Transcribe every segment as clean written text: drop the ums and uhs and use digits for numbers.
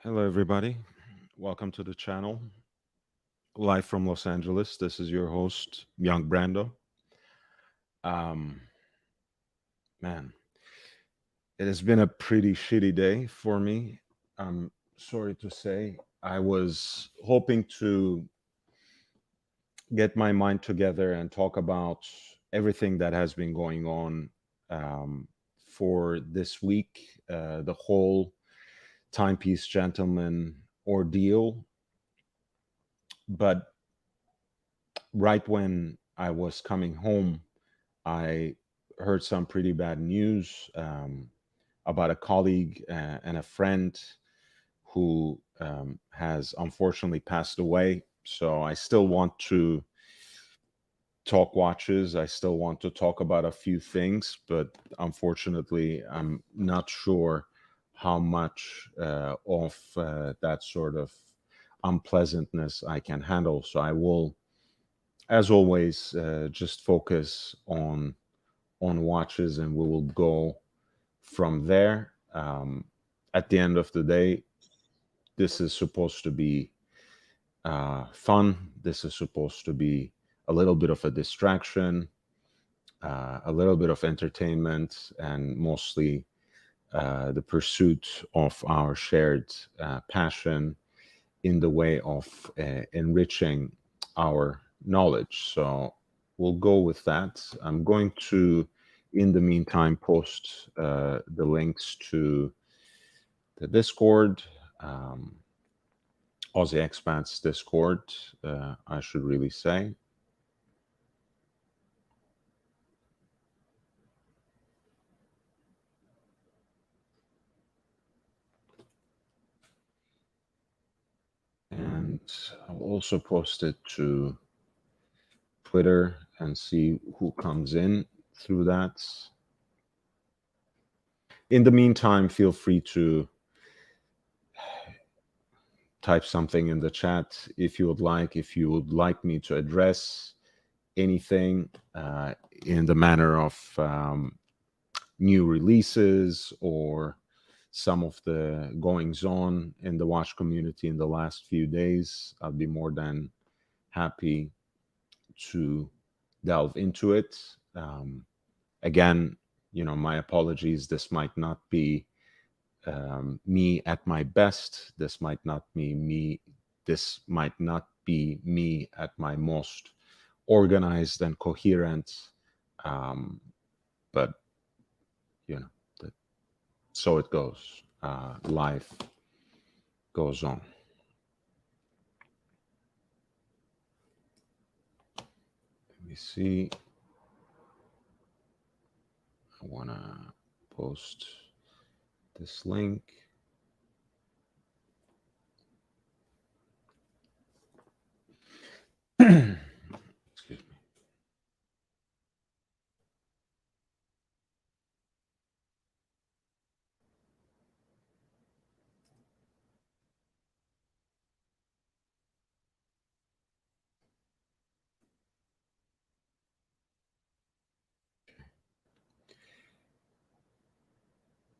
Hello, everybody. Welcome to the channel. Live from Los Angeles. This is your host, Young Brando. Um, Man, it has been a pretty shitty day for me. I'm sorry to say. I was hoping to get my mind together and talk about everything that has been going on um, for this week, the whole Timepiece Gentleman ordeal. But right when I was coming home, I heard some pretty bad news about a colleague and a friend who has unfortunately passed away. So I still want to talk watches. I still want to talk about a few things, but unfortunately, I'm not sure how much of that sort of unpleasantness I can handle. So I will, as always, just focus on watches, and we will go from there. At the end of the day, this is supposed to be fun. This is supposed to be a little bit of a distraction, a little bit of entertainment, and mostly the pursuit of our shared passion in the way of enriching our knowledge. So we'll go with that. I'm going to, in the meantime, post the links to the Discord, um, Aussie Expats Discord, I should really say. And I'll also post it to Twitter and see who comes in through that. In the meantime, feel free to type something in the chat if you would like. If you would like me to address anything in the manner of new releases or some of the goings on in the watch community in the last few days, I'd be more than happy to delve into it. Again, my apologies. This might not be me at my best. This might not be me. This might not be me at my most organized and coherent. But you know, that, so it goes. Life goes on. Let me see. I wanna post this link. Excuse me.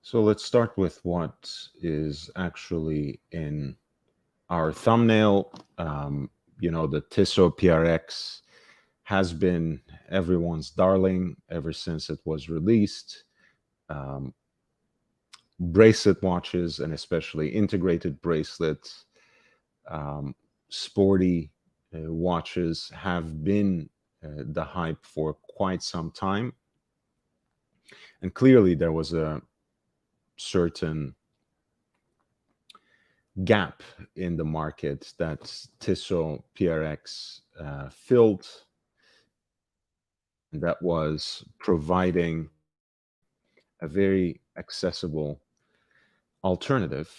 So let's start with what is actually in our thumbnail. The Tissot PRX has been everyone's darling ever since it was released. Um, Bracelet watches, and especially integrated bracelets, um, sporty watches have been the hype for quite some time. And clearly, there was a certain gap in the market that Tissot PRX filled, and that was providing a very accessible alternative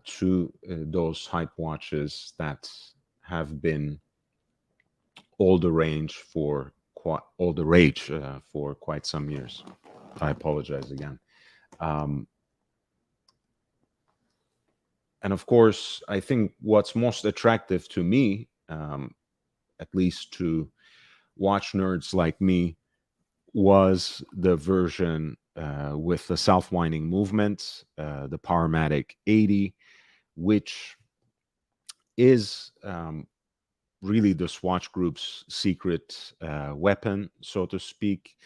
to those hype watches that have been all the range for all the rage for quite some years. I apologize again. Um, and of course, I think what's most attractive to me, at least to watch nerds like me, was the version with the self-winding movement, the Powermatic 80, which is really the Swatch Group's secret weapon, so to speak.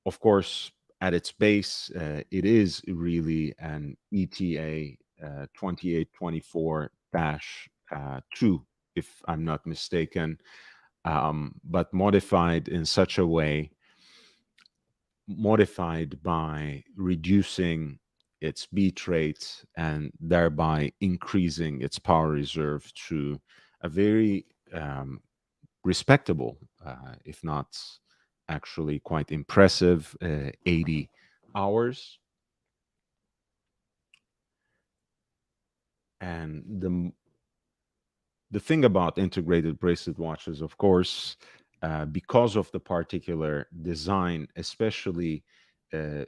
Of course, at its base, it is really an ETA 2824 2, if I'm not mistaken, but modified by reducing its beat rate and thereby increasing its power reserve to a very respectable, if not actually quite impressive, 80 hours. And the thing about integrated bracelet watches, of course, because of the particular design, especially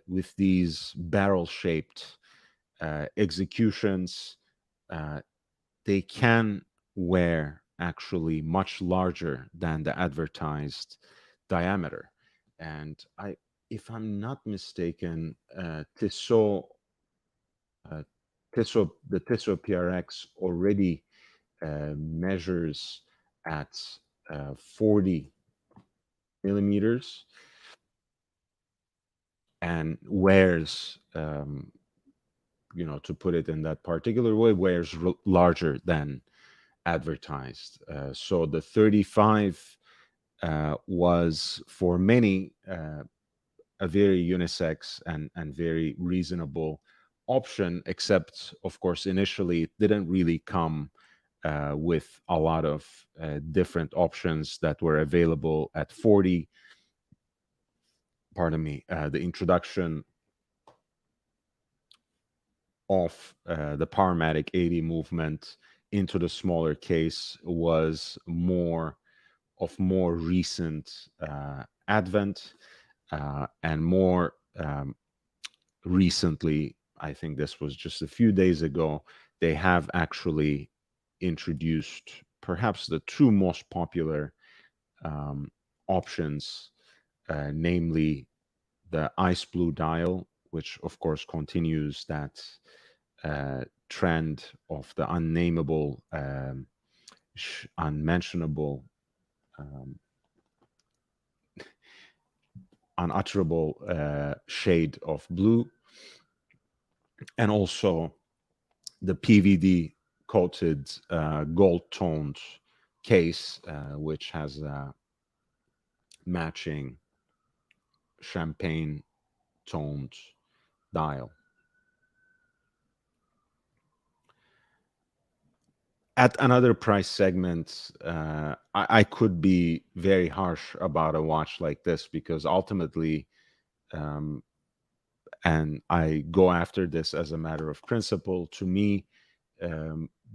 with these barrel-shaped executions, uh, they can wear actually much larger than the advertised diameter. And if I'm not mistaken, uh, the Tissot PRX already measures at 40 millimeters and wears, to put it in that particular way, wears larger than advertised. So the 35 was for many a very unisex and very reasonable option, except, of course, initially it didn't really come with a lot of different options that were available at 40. Pardon me, the introduction of the Powermatic 80 movement into the smaller case was more recent advent, and more recently, I think this was just a few days ago, they have actually introduced perhaps the two most popular um, options, namely the ice blue dial, which of course continues that trend of the unnameable, unmentionable, um, unutterable shade of blue, and also the PVD coated gold toned case, which has a matching champagne toned dial. At another price segment, I could be very harsh about a watch like this because ultimately, um, and I go after this as a matter of principle, to me,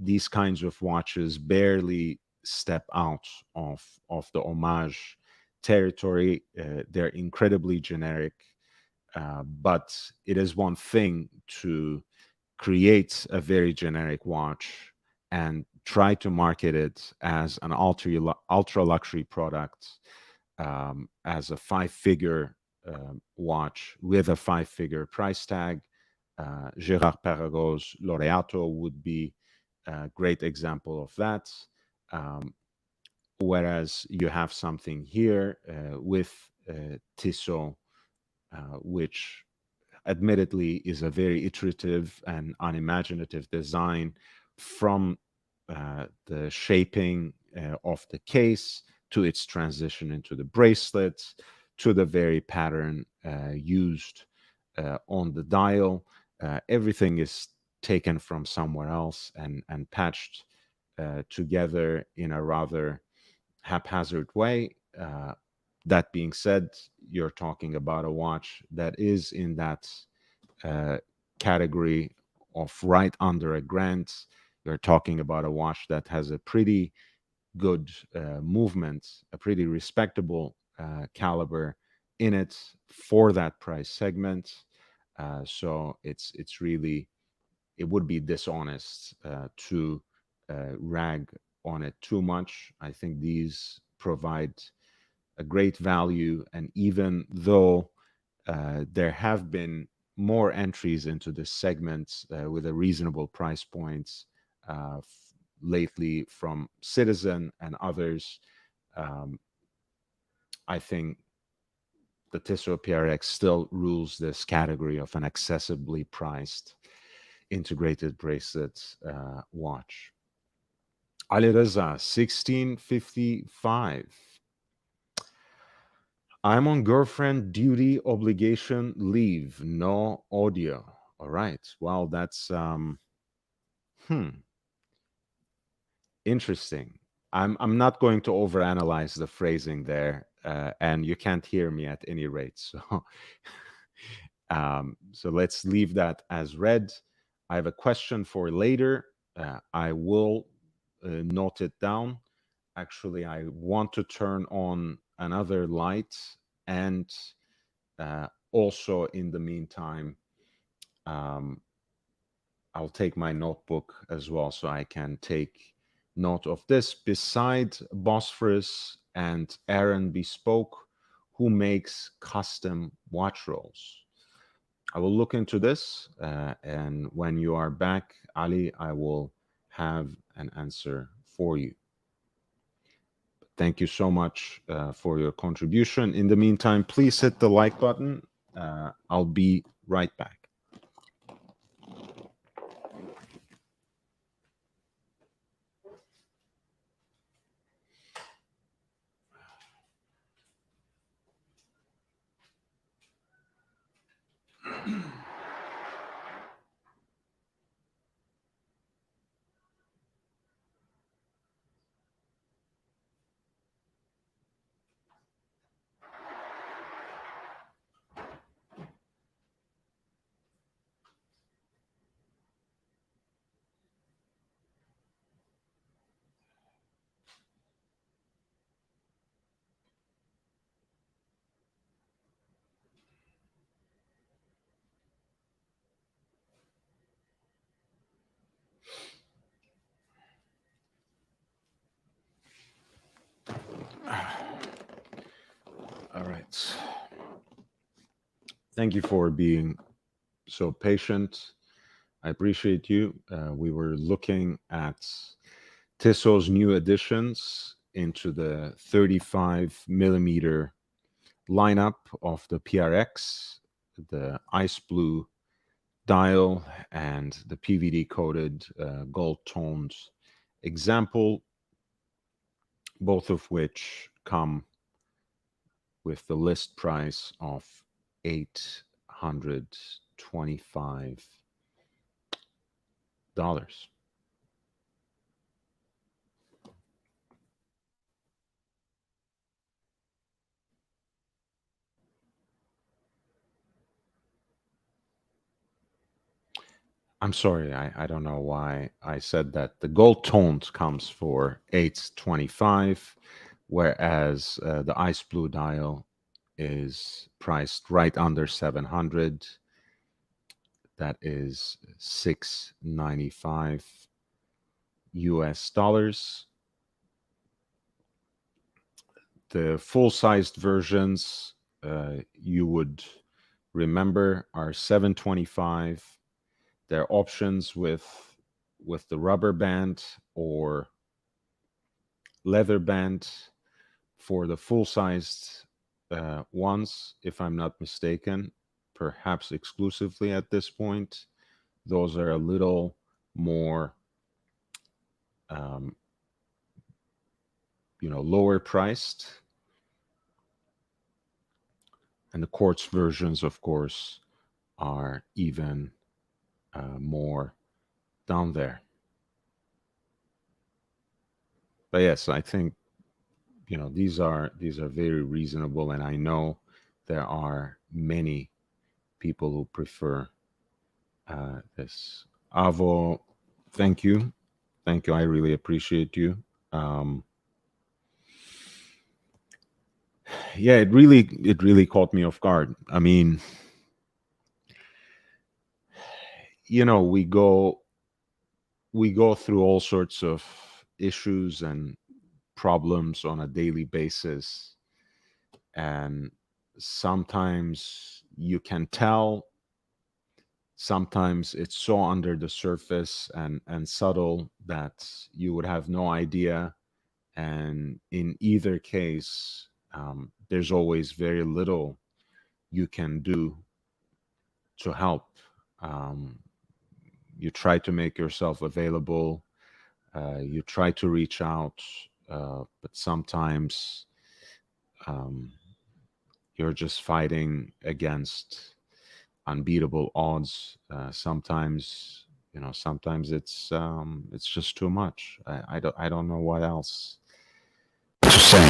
these kinds of watches barely step out of the homage territory. They're incredibly generic, but it is one thing to create a very generic watch and try to market it as an ultra luxury product, as a five-figure watch with a five-figure price tag. Gérard Perregaux's Laureato would be a great example of that. Um, Whereas you have something here with Tissot, which admittedly is a very iterative and unimaginative design, from the shaping of the case to its transition into the bracelets to the very pattern used on the dial. Everything is taken from somewhere else and patched together in a rather haphazard way. That being said, you're talking about a watch that is in that uh, category of right under a grand. You're talking about a watch that has a pretty good movement, a pretty respectable caliber in it for that price segment. So it's really, it would be dishonest to rag on it too much. I think these provide a great value, and even though there have been more entries into this segment with a reasonable price points lately from Citizen and others. Um, I think the Tissot PRX still rules this category of an accessibly priced integrated bracelet watch. Ali Reza, 1655. I'm on girlfriend duty obligation leave, no audio. All right. Well, that's hmm, interesting. I'm not going to overanalyze the phrasing there, and you can't hear me at any rate. So so let's leave that as read. I have a question for later. I will note it down. Actually, I want to turn on another light, and also in the meantime, um, I'll take my notebook as well so I can take note of this. Beside Bosphorus and Aaron Bespoke, who makes custom watch rolls? I will look into this, and when you are back, Ali, I will have an answer for you. Thank you so much for your contribution. In the meantime, please hit the like button. I'll be right back. All right. Thank you for being so patient. I appreciate you. We were looking at Tissot's new additions into the 35 millimeter lineup of the PRX, the ice blue dial, and the PVD coated gold toned example, both of which come with the list price of $825. I'm sorry, I don't know why I said that. The gold toned comes for 825, whereas the ice blue dial is priced right under 700. That is 695 US dollars. The full-sized versions you would remember are 725. There are options with the rubber band or leather band for the full-sized ones, if I'm not mistaken, perhaps exclusively at this point. Those are a little more, lower priced. And the quartz versions, of course, are even more down there. But yes, I think these are very reasonable, and I know there are many people who prefer this. Avo, thank you. I really appreciate you. Yeah, it really caught me off guard. I mean, we go through all sorts of issues and problems on a daily basis, and sometimes you can tell, Sometimes it's so under the surface and subtle that you would have no idea. And in either case, there's always very little you can do to help. Um, you try to make yourself available, you try to reach out, but sometimes um, you're just fighting against unbeatable odds. Sometimes, sometimes it's just too much. I don't know what else to say.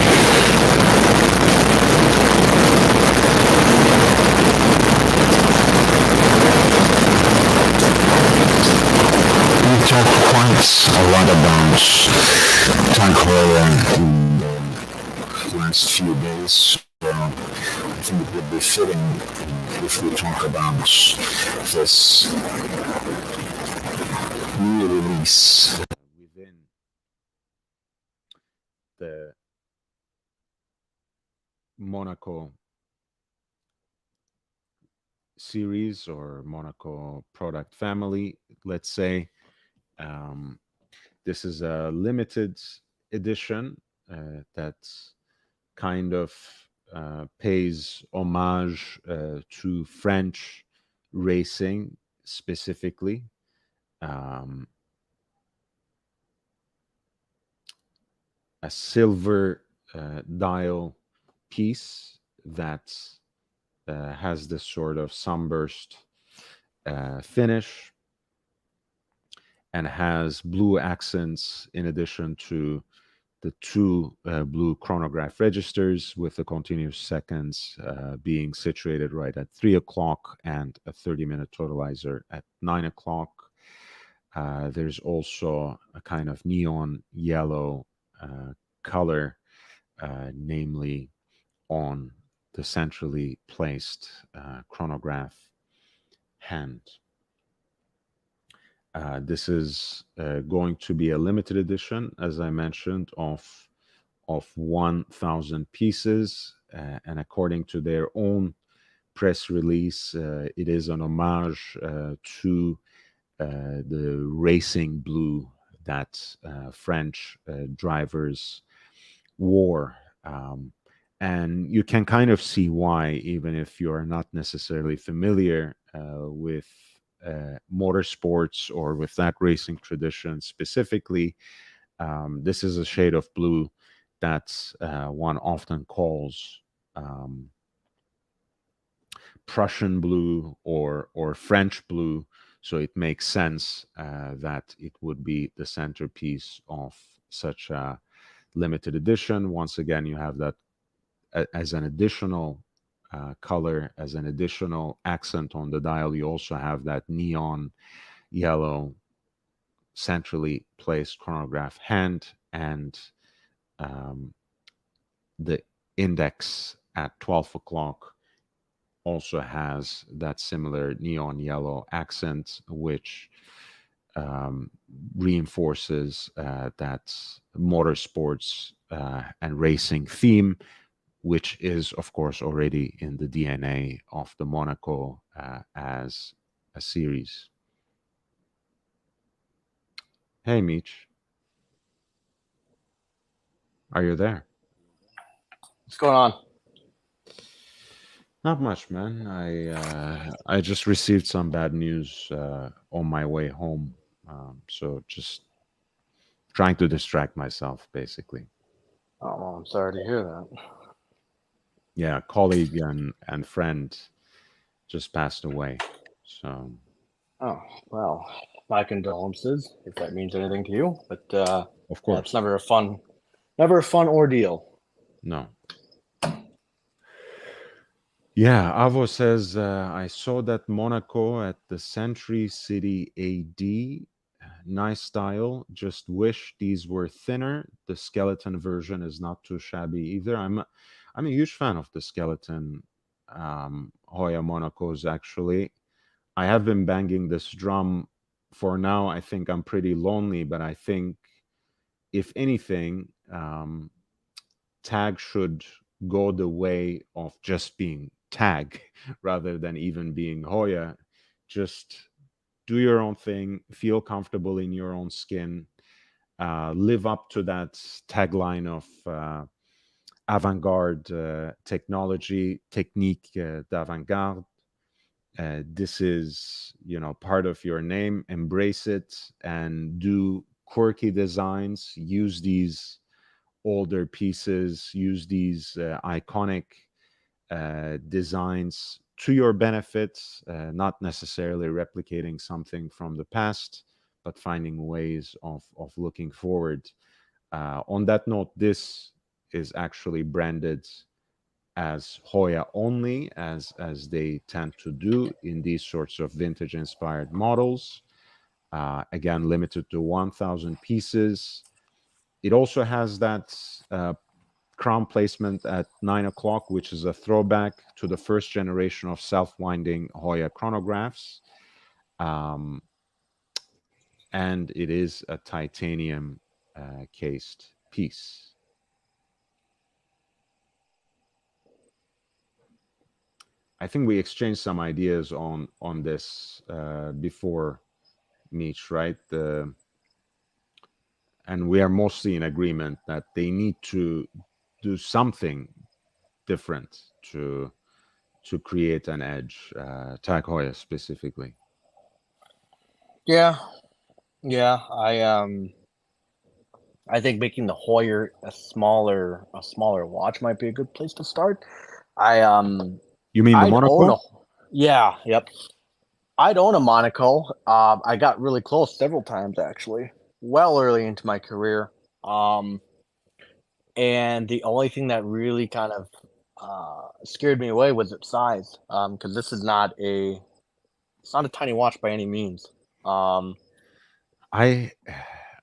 We've talked quite a lot about Tag Heuer in the last few days, so I think it would be fitting if we talk about this new release within the Monaco series or Monaco product family, let's say. Um, this is a limited edition that kind of pays homage to French racing specifically. Um, a silver dial piece that has this sort of sunburst finish and has blue accents in addition to the two blue chronograph registers, with the continuous seconds being situated right at 3 o'clock and a 30-minute totalizer at 9 o'clock. There's also a kind of neon yellow color, namely on the centrally placed chronograph hand. This is going to be a limited edition, as I mentioned, of 1,000 pieces, and according to their own press release, it is an homage to the racing blue that French drivers wore. And you can kind of see why, even if you're not necessarily familiar with motorsports or with that racing tradition specifically. This is a shade of blue that one often calls Prussian blue or French blue. So it makes sense that it would be the centerpiece of such a limited edition. Once again, you have that as an additional color, as an additional accent on the dial. You also have that neon yellow centrally placed chronograph hand, and the index at 12 o'clock also has that similar neon yellow accent, which reinforces that motorsports and racing theme, which is, of course, already in the DNA of the Monaco as a series. Hey, Meech. Are you there? What's going on? Not much, man. I just received some bad news on my way home, so just trying to distract myself, basically. Oh, well, I'm sorry to hear that. Yeah, a colleague and friend just passed away. So, Oh, well, my condolences, if that means anything to you. But of yeah, course, it's never a fun ordeal. no. Yeah, Avo says, I saw that Monaco at the Century City AD. Nice style. Just wish these were thinner. The skeleton version is not too shabby either. I'm a huge fan of the skeleton Hoya Monacos, actually. I have been banging this drum for now. I think I'm pretty lonely, but I think, if anything, Tag should go the way of just being Tag rather than even being Hoya, just do your own thing, feel comfortable in your own skin, live up to that tagline of avant-garde technology, technique d'avant-garde. This is, part of your name. Embrace it and do quirky designs. Use these older pieces. Use these iconic designs to your benefit, not necessarily replicating something from the past, but finding ways of looking forward. On that note, this is actually branded as Hoya only, as they tend to do in these sorts of vintage inspired models. Again, limited to 1,000 pieces. It also has that crown placement at 9 o'clock, which is a throwback to the first generation of self-winding Hoya chronographs. And it is a titanium cased piece. I think we exchanged some ideas on this before, Mitch, right? And we are mostly in agreement that they need to do something different to create an edge, Tag Heuer specifically. Yeah, I think making the Hoyer a smaller watch might be a good place to start. You mean the Monaco? Yeah, yep. I'd own a Monaco. I got really close several times, actually, well early into my career. And the only thing that really kind of scared me away was its size, because this is not a tiny watch by any means.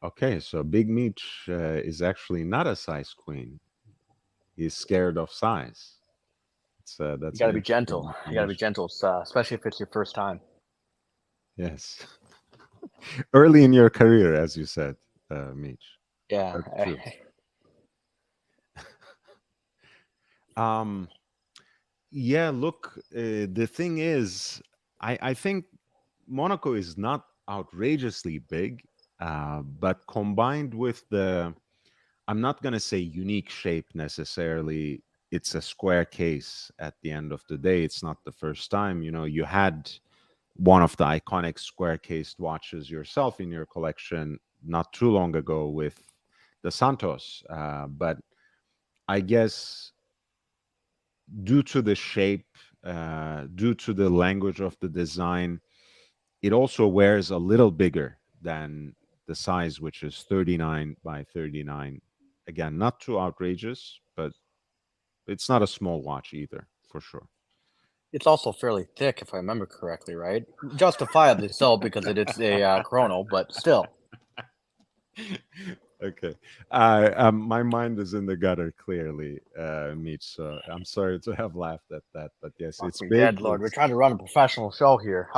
Okay, so Big Mitch is actually not a size queen. He's scared of size. That's you got to be gentle. You got to be gentle, especially if it's your first time. Yes. Early in your career, as you said, Mitch. Yeah. Yeah, look, the thing is, I think Monaco is not outrageously big, but combined with I'm not going to say unique shape necessarily. It's a square case at the end of the day. It's not the first time. You had one of the iconic square-cased watches yourself in your collection not too long ago with the Santos. But I guess due to the shape, due to the language of the design, it also wears a little bigger than the size, which is 39 by 39. Again, not too outrageous, but it's not a small watch either, for sure. It's also fairly thick, if I remember correctly, right? Justifiably so, because it is a chrono, but still. Okay. My mind is in the gutter, clearly, Mitch. So I'm sorry to have laughed at that, but yes, it's big. Dead Lord, we're trying to run a professional show here.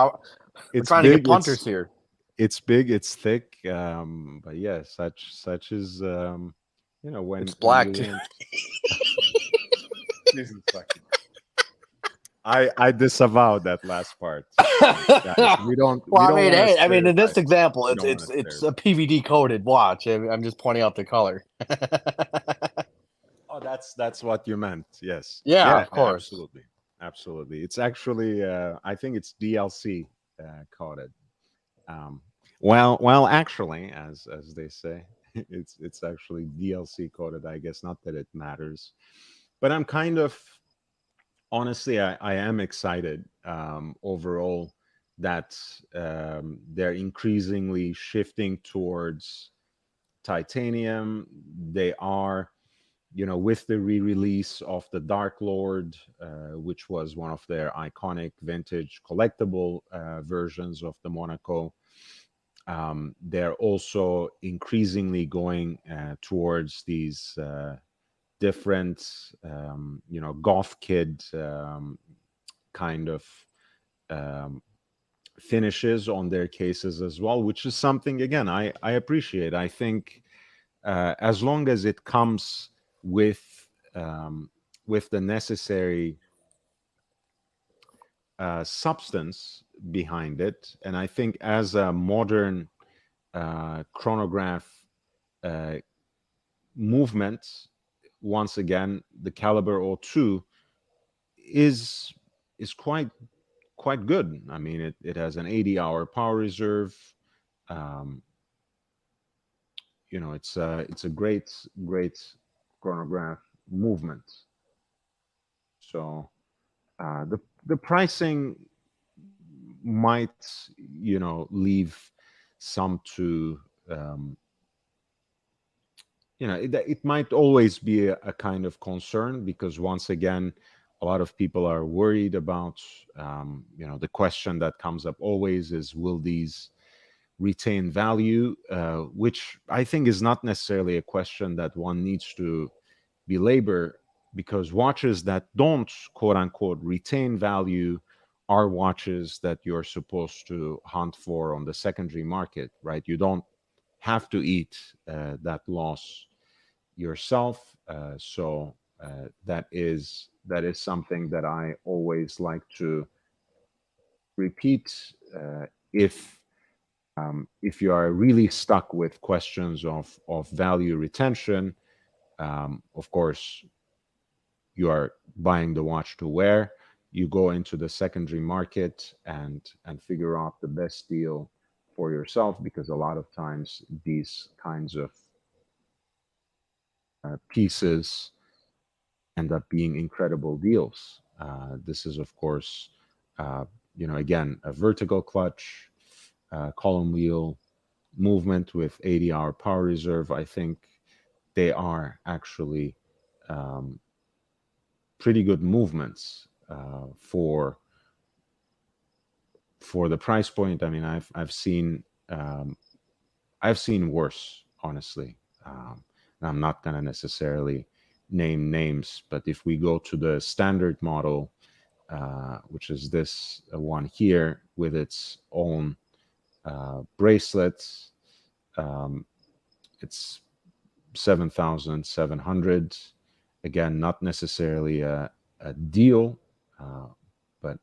We're trying big, to get punters here. It's big, it's thick, but yeah, such is when it's black. Jesus fucking. I disavow that last part. Guys, we don't. Well, in this example, it's a PVD coated watch. I'm just pointing out the color. Oh, that's what you meant. Yes. Yeah, of course. Absolutely. It's actually, I think it's DLC coated. Well, actually, as they say, it's actually DLC coded. I guess not that it matters, but I'm kind of. Honestly, I am excited overall that they're increasingly shifting towards titanium. They are, with the re-release of the Dark Lord, which was one of their iconic vintage collectible versions of the Monaco. They're also increasingly going towards these different goth kid kind of finishes on their cases as well, which is something, again, I appreciate. I think as long as it comes with the necessary substance, behind it, and I think as a modern chronograph uh, movement, once again, the Caliber O2 is is quite good. I mean, it has an 80-hour power reserve. Um, it's a great chronograph movement. So the pricing might leave some to it might always be a kind of concern, because once again a lot of people are worried about the question that comes up always is, will these retain value, which I think is not necessarily a question that one needs to belabor, because watches that don't quote unquote retain value are watches that you're supposed to hunt for on the secondary market, right? You don't have to eat that loss yourself. So that is something that I always like to repeat. If you are really stuck with questions of value retention, of course, you are buying the watch to wear. You go into the secondary market and figure out the best deal for yourself, because a lot of times these kinds of pieces end up being incredible deals. This is, of course, again, a vertical clutch, column wheel movement with 80-hour power reserve. I think they are actually um, pretty good movements for the price point. I mean, I've seen worse, honestly. And I'm not going to necessarily name names, but if we go to the standard model, which is this one here with its own bracelets, it's 7,700. Again, not necessarily a deal, but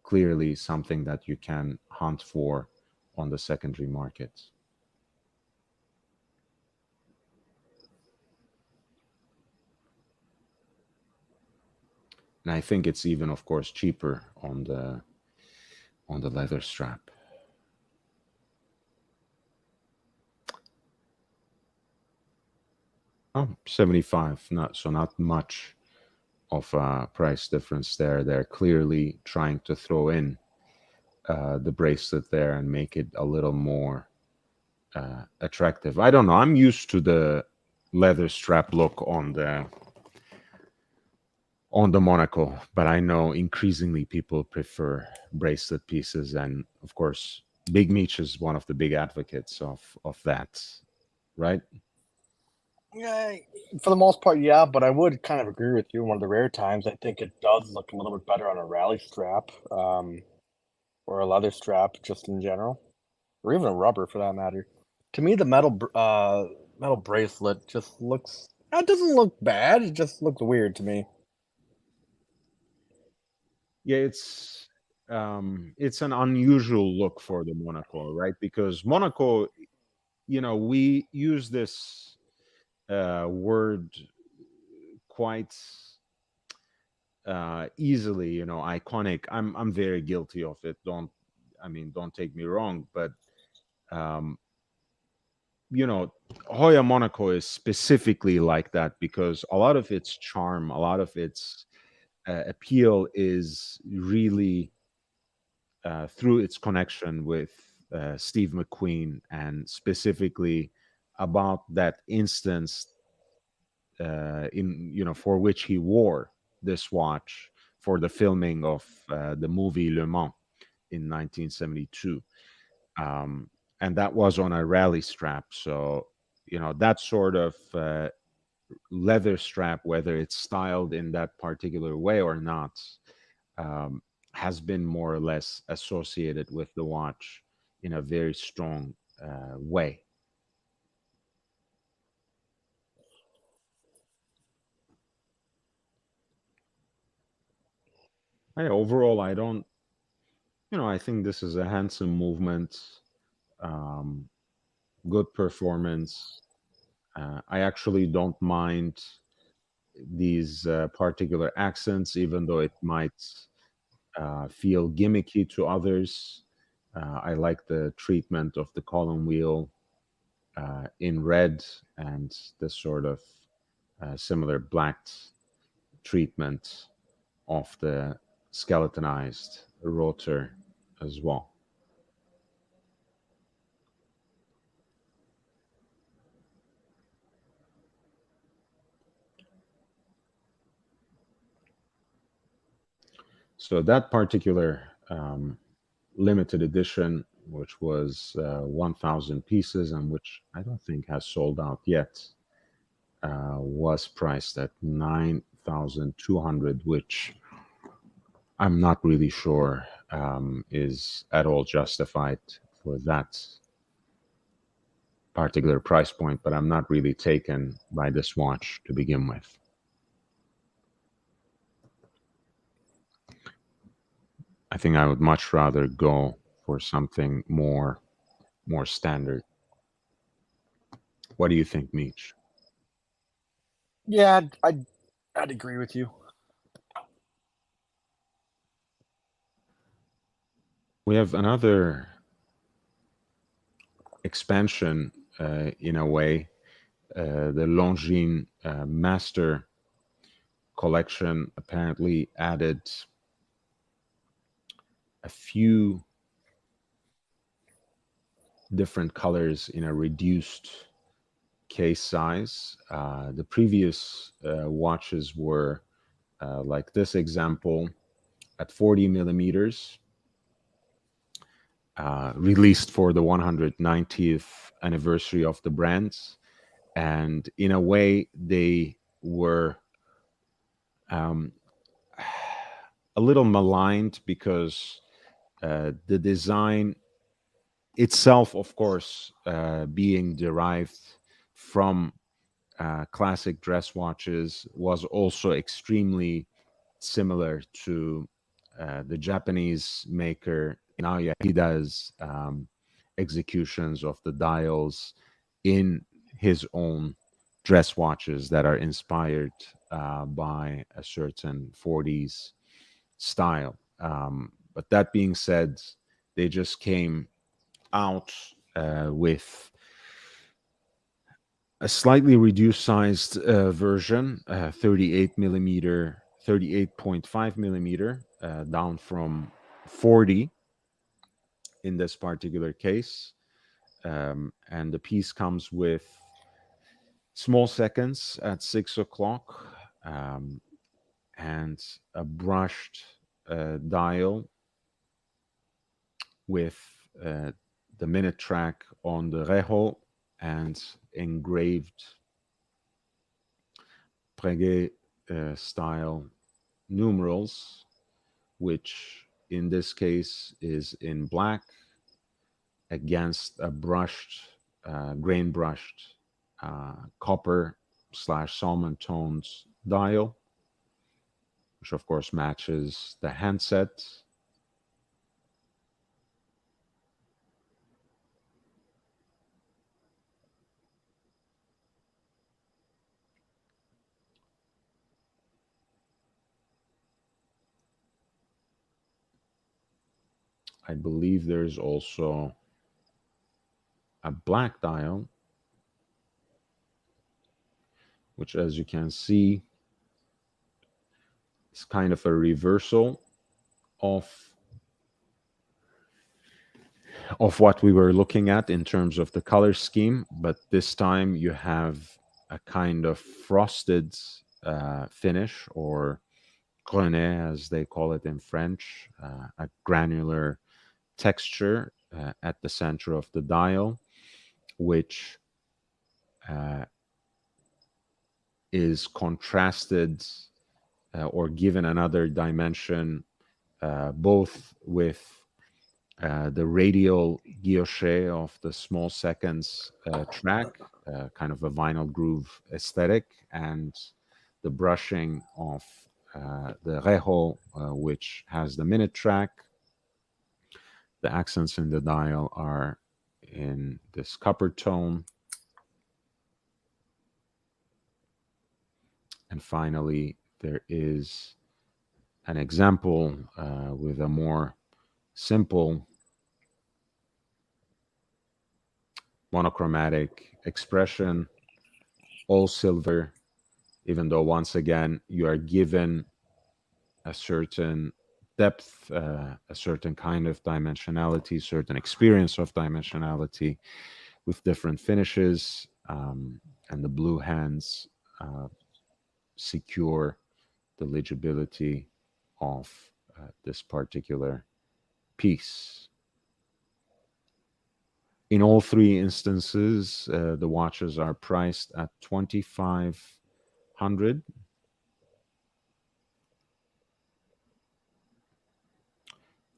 clearly something that you can hunt for on the secondary market. And I think it's even, of course, cheaper on the leather strap. Oh, 75. Not much of a price difference there. They're clearly trying to throw in the bracelet there and make it a little more attractive. I don't know. I'm used to the leather strap look on the Monaco, but I know increasingly people prefer bracelet pieces, and of course, Big Meech is one of the big advocates of that, right? Yeah, for the most part, yeah, but I would kind of agree with you. One of the rare times, I think it does look a little bit better on a rally strap, or a leather strap, just in general, or even a rubber for that matter. To me, the metal bracelet just looks. It doesn't look bad. It just looks weird to me. Yeah, it's an unusual look for the Monaco, right? Because Monaco, we use this word quite easily, iconic. I'm very guilty of it. Don't take me wrong, but um, Hoya Monaco is specifically like that because a lot of its charm, a lot of its appeal is really through its connection with Steve McQueen, and specifically about that instance for which he wore this watch for the filming of the movie Le Mans in 1972. And that was on a rally strap. So, that sort of leather strap, whether it's styled in that particular way or not, um, has been more or less associated with the watch in a very strong way. Overall, I don't I think this is a handsome movement, um, good performance. I actually don't mind these particular accents, even though it might feel gimmicky to others. I like the treatment of the column wheel in red and this sort of similar black treatment of the skeletonized rotor as well. So that particular limited edition, which was 1,000 pieces and which I don't think has sold out yet, was priced at 9,200, which I'm not really sure is at all justified for that particular price point, but I'm not really taken by this watch to begin with. I think I would much rather go for something more standard. What do you think, Meech? Yeah, I'd agree with you. We have another expansion in a way, the Longines Master collection apparently added a few different colors in a reduced case size. The previous watches were like this example at 40 millimeters, released for the 190th anniversary of the brands. And in a way, they were um, a little maligned because the design itself, of course, being derived from classic dress watches, was also extremely similar to the Japanese maker Naoya Hida's executions of the dials in his own dress watches that are inspired by a certain 40s style. But that being said, they just came out with a slightly reduced sized version, 38 millimeter, 38.5 millimeter, down from 40 in this particular case. And the piece comes with small seconds at 6 o'clock, and a brushed dial with the minute track on the rejo and engraved Breguet style numerals, which in this case is in black against a brushed, grain brushed copper slash salmon tones dial, which of course matches the handset. I believe there's also a black dial, which, as you can see, is kind of a reversal of what we were looking at in terms of the color scheme, but this time you have a kind of frosted finish, or grenet as they call it in French, a granular texture at the center of the dial, which is contrasted or given another dimension, both with the radial guilloche of the small seconds track, kind of a vinyl groove aesthetic, and the brushing of the rejo, which has the minute track, The accents in the dial are in this copper tone. And finally, there is an example with a more simple monochromatic expression, all silver, even though once again you are given a certain depth, a certain kind of dimensionality, certain experience of dimensionality with different finishes, and the blue hands secure the legibility of this particular piece. In all three instances, the watches are priced at 2,500,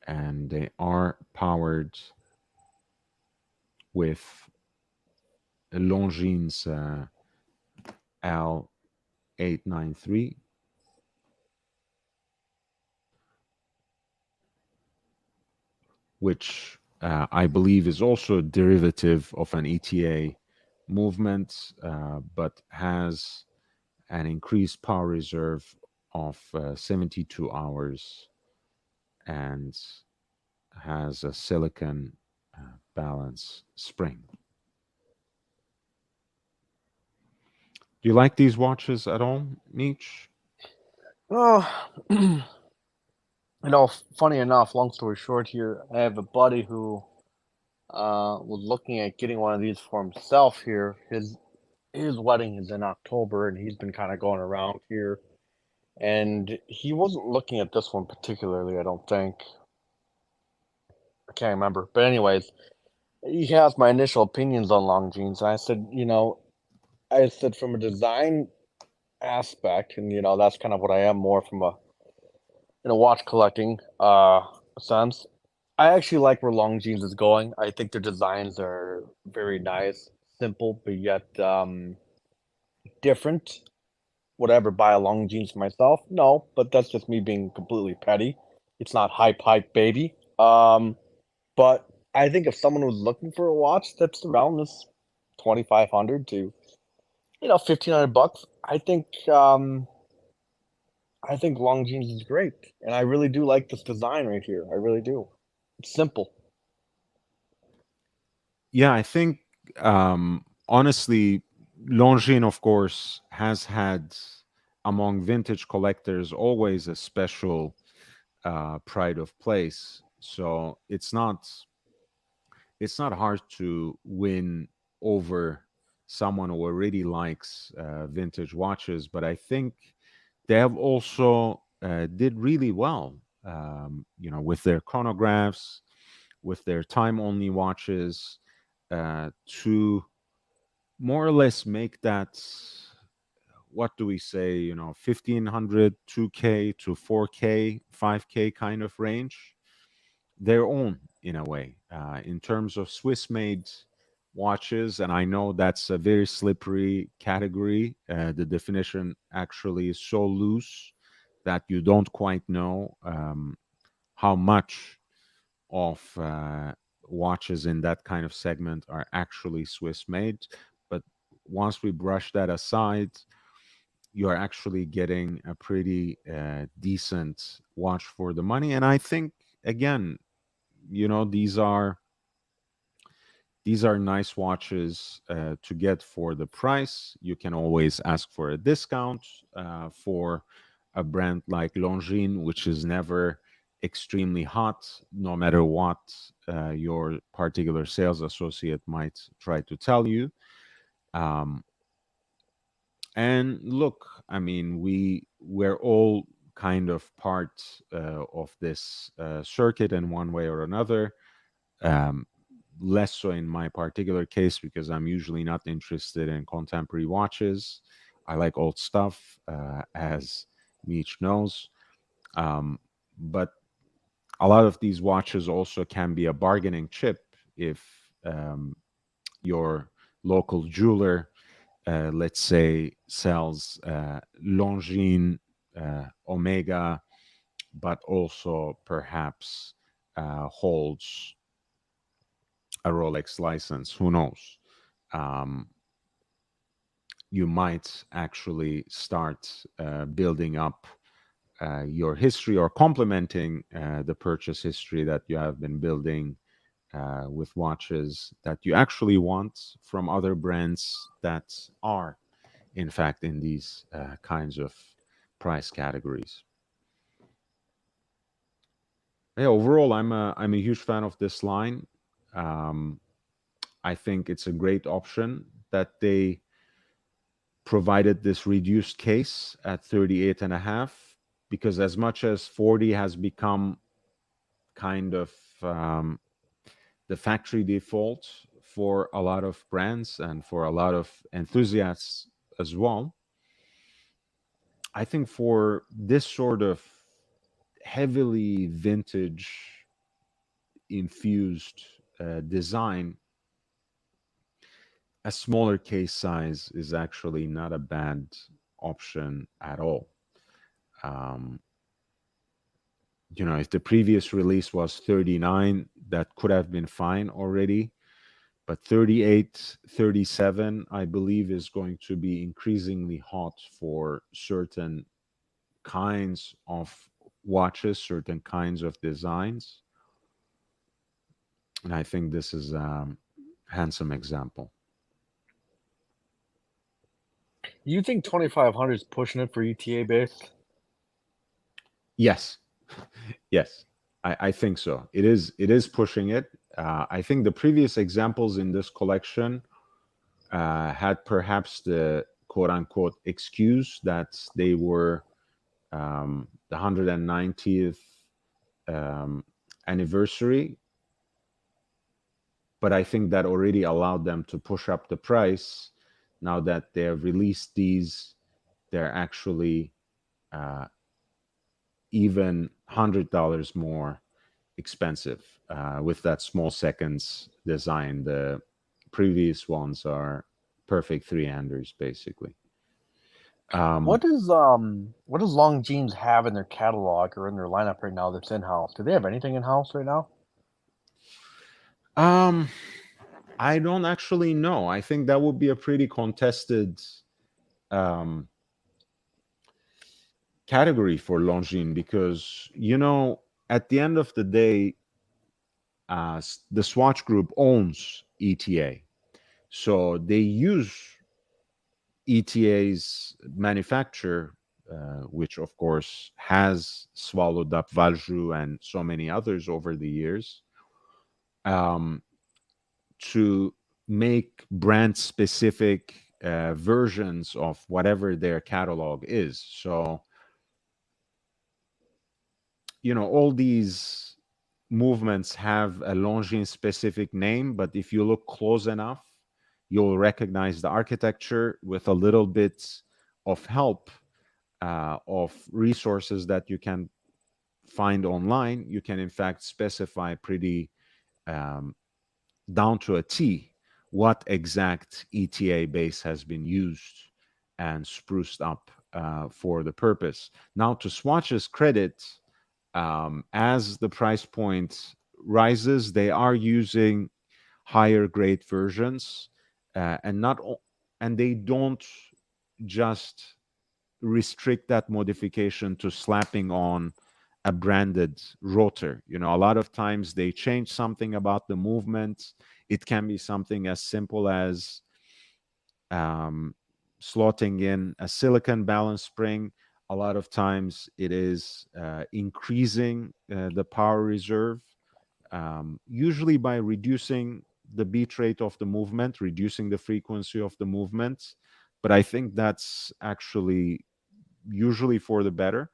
and they are powered with a Longines L893, which I believe is also a derivative of an ETA movement, but has an increased power reserve of 72 hours and has a silicon balance spring. Do you like these watches at all, Meech? Oh, funny enough, long story short here, I have a buddy who was looking at getting one of these for himself here. His wedding is in October, and he's been kind of going around here, and he wasn't looking at this one particularly, I don't think. I can't remember. But anyways, he has my initial opinions on Longines. I said, from a design aspect, and that's kind of what I am more from a watch collecting sense. I actually like where Longines is going. I think their designs are very nice, simple, but yet different. Would I ever buy a Longines myself? No, but that's just me being completely petty. It's not hype, baby. But I think if someone was looking for a watch that's around this 2,500 to 1,500 bucks, I think Longines is great, and I really do like this design right here. I really do. It's simple. Yeah, I think honestly, Longines, of course, has had among vintage collectors always a special pride of place. So it's not hard to win over someone who already likes vintage watches. But I think they have also did really well, with their chronographs, with their time-only watches, to more or less make that, what do we say, 1500, 2K to 4K, 5K kind of range, their own in a way, in terms of Swiss made watches. And I know that's a very slippery category. The definition actually is so loose that you don't quite know how much of watches in that kind of segment are actually Swiss made. But once we brush that aside, you are actually getting a pretty decent watch for the money. And I think, again, these are nice watches to get for the price. You can always ask for a discount for a brand like Longines, which is never extremely hot, no matter what your particular sales associate might try to tell you. And look, I mean, we're all kind of part of this circuit in one way or another. Less so in my particular case, because I'm usually not interested in contemporary watches. I like old stuff, as Meech knows. But a lot of these watches also can be a bargaining chip if your local jeweler, let's say, sells Longines Omega, but also perhaps holds a Rolex license. Who knows? Um, you might actually start building up your history or complementing the purchase history that you have been building with watches that you actually want from other brands that are, in fact, in these kinds of price categories. Yeah, overall, I'm a huge fan of this line. Um, I think it's a great option that they provided this reduced case at 38 and a half, because as much as 40 has become kind of the factory default for a lot of brands and for a lot of enthusiasts as well, I think for this sort of heavily vintage infused design, a smaller case size is actually not a bad option at all. Um, if the previous release was 39, that could have been fine already. But 38, 37, I believe, is going to be increasingly hot for certain kinds of watches, certain kinds of designs. And I think this is a handsome example. You think 2500 is pushing it for ETA base? Yes. Yes, I think so. It is pushing it. I think the previous examples in this collection had perhaps the quote unquote excuse that they were the 190th anniversary. But I think that already allowed them to push up the price. Now that they have released these, they're actually even $100 more expensive with that small seconds design. The previous ones are perfect three-handers, basically. What does Longines have in their catalog or in their lineup right now that's in house? Do they have anything in house right now? Um, I don't actually know. I think that would be a pretty contested category for Longines because, at the end of the day, the Swatch Group owns ETA. So they use ETA's manufacturer, which of course has swallowed up Valjoux and so many others over the years, to make brand specific versions of whatever their catalog is. So, all these movements have a Longines specific name, but if you look close enough, you'll recognize the architecture with a little bit of help of resources that you can find online. You can, in fact, specify pretty down to a T what exact ETA base has been used and spruced up for the purpose. Now, to Swatch's credit, as the price point rises, they are using higher grade versions, and they don't just restrict that modification to slapping on a branded rotor. A lot of times they change something about the movement. It can be something as simple as slotting in a silicon balance spring. A lot of times it is increasing the power reserve, usually by reducing the beat rate of the movement, reducing the frequency of the movement. But I think that's actually usually for the better,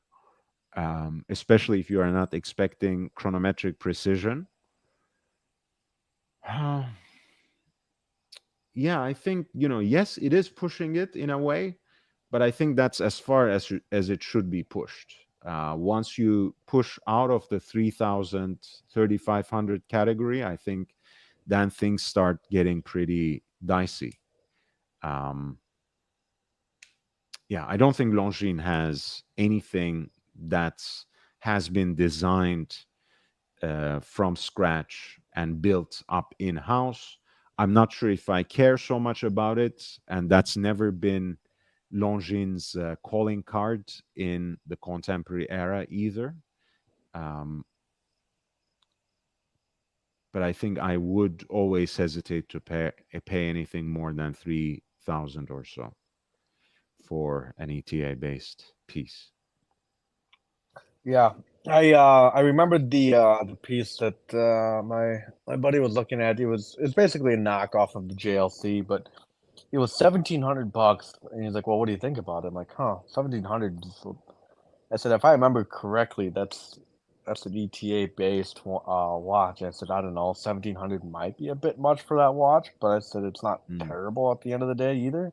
especially if you are not expecting chronometric precision. Yeah, I think, yes, it is pushing it in a way, but I think that's as far as it should be pushed. Once you push out of the 3,000, 3,500 category, I think then things start getting pretty dicey. Yeah, I don't think Longines has anything that has been designed from scratch and built up in-house. I'm not sure if I care so much about it, and that's never been Longines' calling card in the contemporary era either. But I think I would always hesitate to pay anything more than 3,000 or so for an ETA-based piece. Yeah, I remembered the piece that my buddy was looking at. It's basically a knockoff of the JLC, but it was $1,700, and he's like, "Well, what do you think about it?" I'm like, "Huh, 1,700." I said, "If I remember correctly, that's an ETA based watch." I said, "I don't know, 1,700 might be a bit much for that watch," but I said it's not terrible at the end of the day either.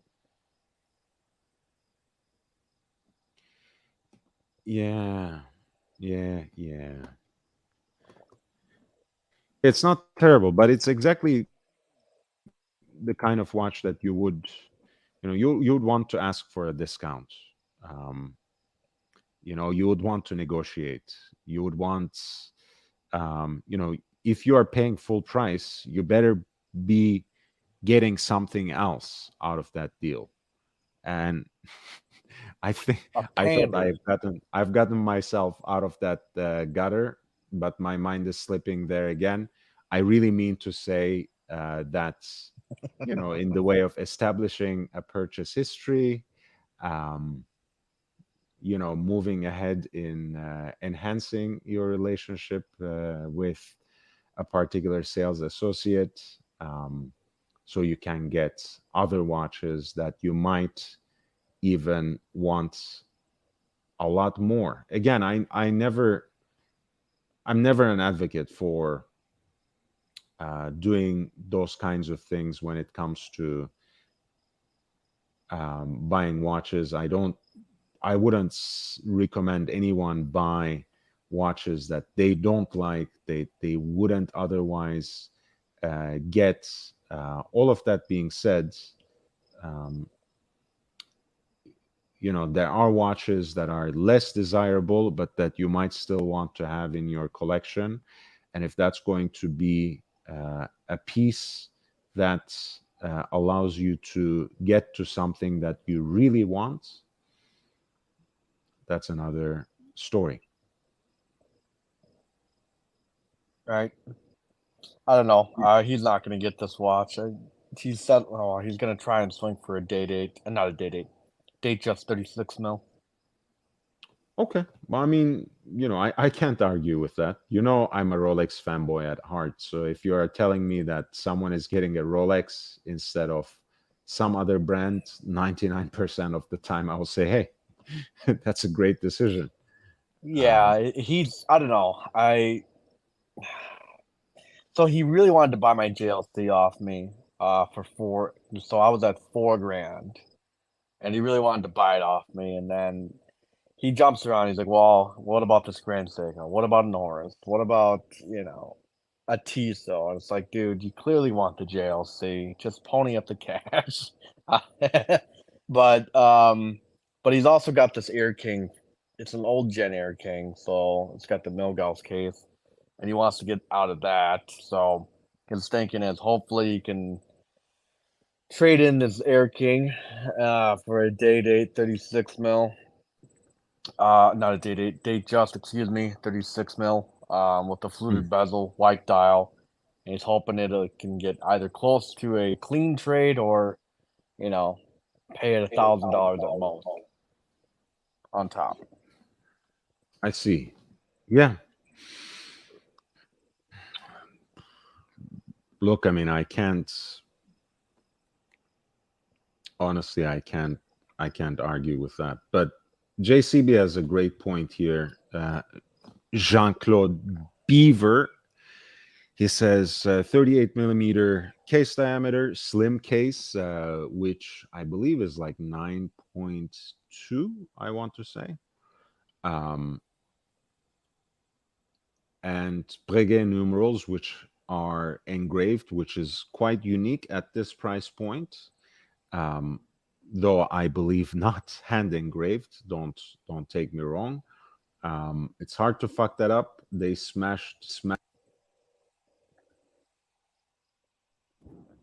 Yeah. It's not terrible, but it's exactly the kind of watch that you would, you'd want to ask for a discount. You would want to negotiate. You would want, if you are paying full price, you better be getting something else out of that deal. And I think I thought I've gotten myself out of that gutter, but my mind is slipping there again. I really mean to say that, in the way of establishing a purchase history, moving ahead in enhancing your relationship with a particular sales associate, so you can get other watches that you might even want a lot more. Again, I'm never an advocate for doing those kinds of things when it comes to buying watches. I wouldn't recommend anyone buy watches that they don't like, they wouldn't otherwise get. All of that being said, there are watches that are less desirable, but that you might still want to have in your collection. And if that's going to be a piece that allows you to get to something that you really want, that's another story. Right. I don't know. He's not going to get this watch. He said, "Oh, he's going to try and swing for a date, not a date just 36 mil." Okay. Well, I mean, I can't argue with that. I'm a Rolex fanboy at heart. So if you are telling me that someone is getting a Rolex instead of some other brand, 99% of the time, I will say, hey, that's a great decision. Yeah, I don't know. So he really wanted to buy my JLC off me for so I was at 4 grand, and he really wanted to buy it off me. And then he jumps around. He's like, "Well, what about this Grand Seiko? What about Norris? What about, a Tissot?" And it's like, dude, you clearly want the JLC. Just pony up the cash. But but he's also got this Air King. It's an old gen Air King, so it's got the Milgauss case, and he wants to get out of that. So his thinking is hopefully he can trade in this Air King for a date 36 mil. Not a date just, excuse me, 36 mil, with the fluted bezel, white dial, and he's hoping it can get either close to a clean trade or, pay it $1,000 at most on top. I see. Yeah. Look, I mean, honestly, I can't argue with that. But JCB has a great point here. Jean-Claude Beaver, he says 38 millimeter case diameter, slim case, which I believe is like 9.2, I want to say. And Breguet numerals, which are engraved, which is quite unique at this price point. Though I believe not hand engraved. Don't take me wrong. It's hard to fuck that up. They smashed.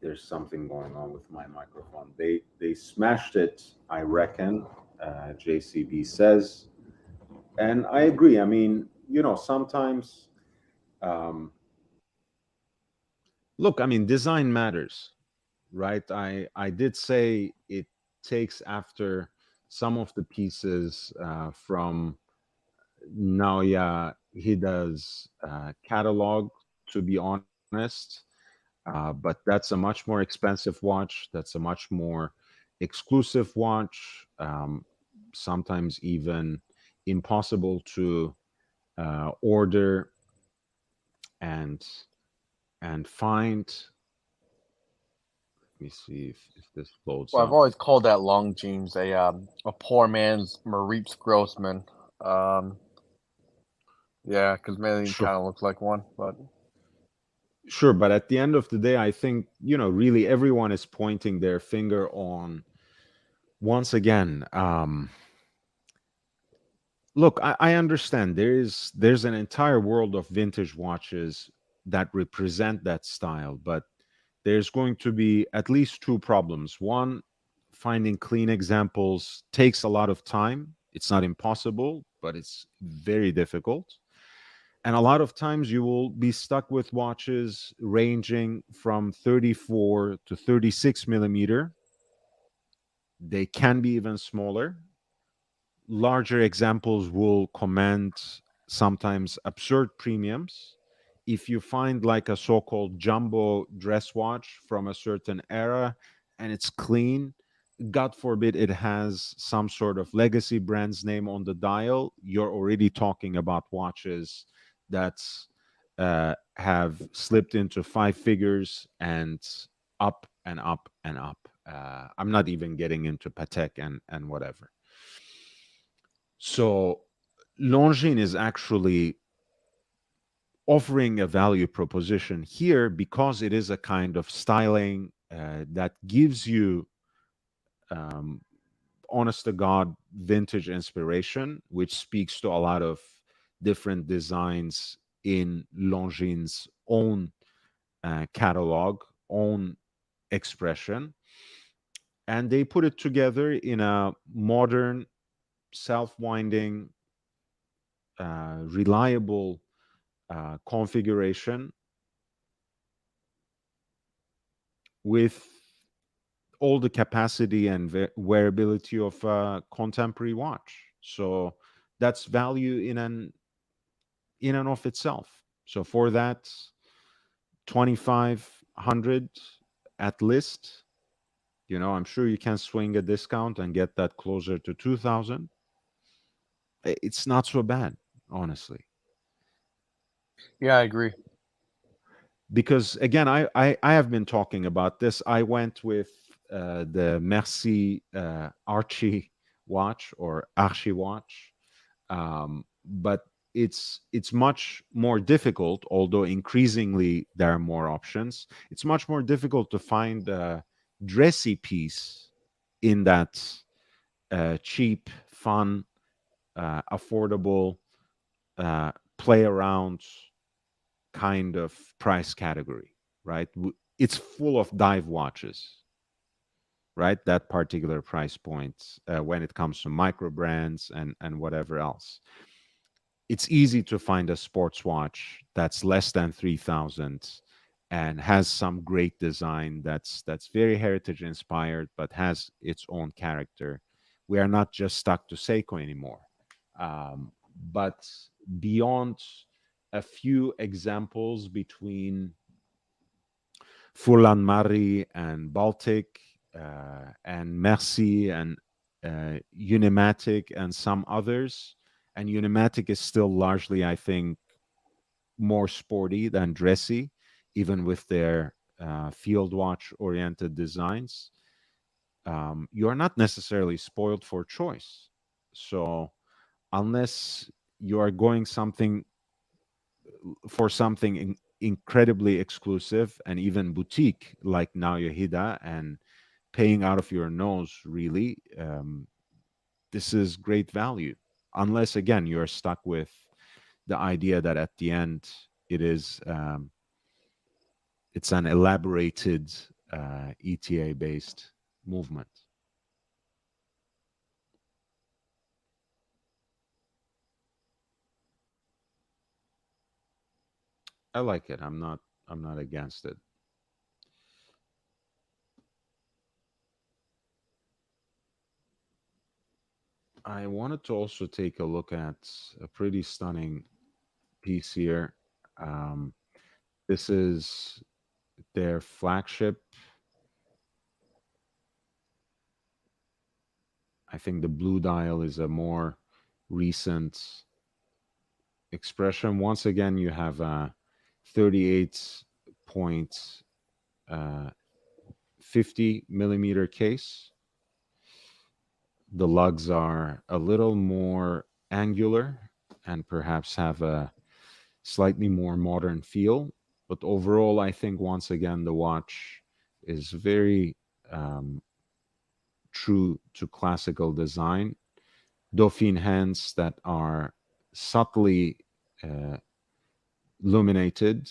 There's something going on with my microphone. They smashed it, I reckon. JCB says, and I agree. I mean, sometimes, um, look, I mean, design matters, right? I did say it takes after some of the pieces from Naoya Hida's catalog, to be honest. But that's a much more expensive watch. That's a much more exclusive watch. Sometimes even impossible to order and find. Let me see if this loads Well, I've up. always called that Longines a poor man's Maurice Grossman. Um, yeah, because Maylene Sure, kind of looks like one, but sure. But at the end of the day, I think really everyone is pointing their finger on, once again. Look, I understand there's an entire world of vintage watches that represent that style, but there's going to be at least two problems. One, finding clean examples takes a lot of time. It's not impossible, but it's very difficult. And a lot of times you will be stuck with watches ranging from 34 to 36 millimeter. They can be even smaller. Larger examples will command sometimes absurd premiums. If you find like a so-called jumbo dress watch from a certain era and it's clean, God forbid it has some sort of legacy brand's name on the dial, you're already talking about watches that have slipped into five figures and up and up and up. I'm not even getting into Patek and whatever. So Longines is actually offering a value proposition here because it is a kind of styling that gives you, um, honest to God, vintage inspiration, which speaks to a lot of different designs in Longines' own catalog, own expression. And they put it together in a modern, self winding, reliable configuration with all the capacity and wearability of a contemporary watch. So that's value in and of itself. So for that 2,500 at list, I'm sure you can swing a discount and get that closer to 2,000. It's not so bad, honestly. yeah, I agree. Because again, I have been talking about this. I went with the Merci Archie watch, or Archie watch, but it's much more difficult. Although increasingly there are more options, it's much more difficult to find a dressy piece in that cheap, fun, affordable, play around kind of price category, right? It's full of dive watches, right? That particular price point when it comes to micro brands and whatever else. It's easy to find a sports watch that's less than 3,000 and has some great design that's very heritage inspired but has its own character. We are not just stuck to Seiko anymore. But beyond a few examples between Furlan Marri and Baltic and Merci and Unimatic and some others. And Unimatic is still largely, I think, more sporty than dressy, even with their field watch oriented designs. You are not necessarily spoiled for choice. So, unless you are going something for something incredibly exclusive and even boutique like Naoya Hida and paying out of your nose, really, this is great value. unless again you're stuck with the idea that at the end it is it's an elaborated ETA based movement. I like it. I'm not against it. I wanted to also take a look at a pretty stunning piece here. Um, this is their flagship. I think the blue dial is a more recent expression. Once again, you have a 38.50 millimeter case. The lugs are a little more angular and perhaps have a slightly more modern feel. But overall, I think once again, the watch is very true to classical design. Dauphine hands that are subtly uh, illuminated,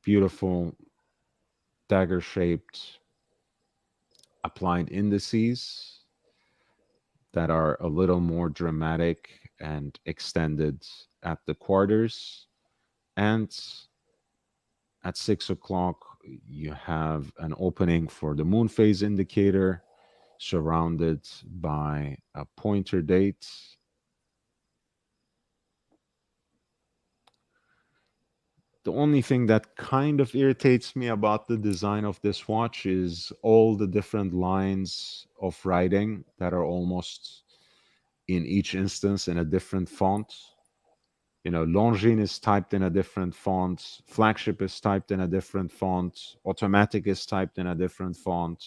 beautiful dagger shaped applied indices that are a little more dramatic and extended at the quarters. And at 6 o'clock, you have an opening for the moon phase indicator surrounded by a pointer date. The only thing that kind of irritates me about the design of this watch is all the different lines of writing that are almost in each instance in a different font. You know, Longines is typed in a different font, Flagship is typed in a different font, Automatic is typed in a different font,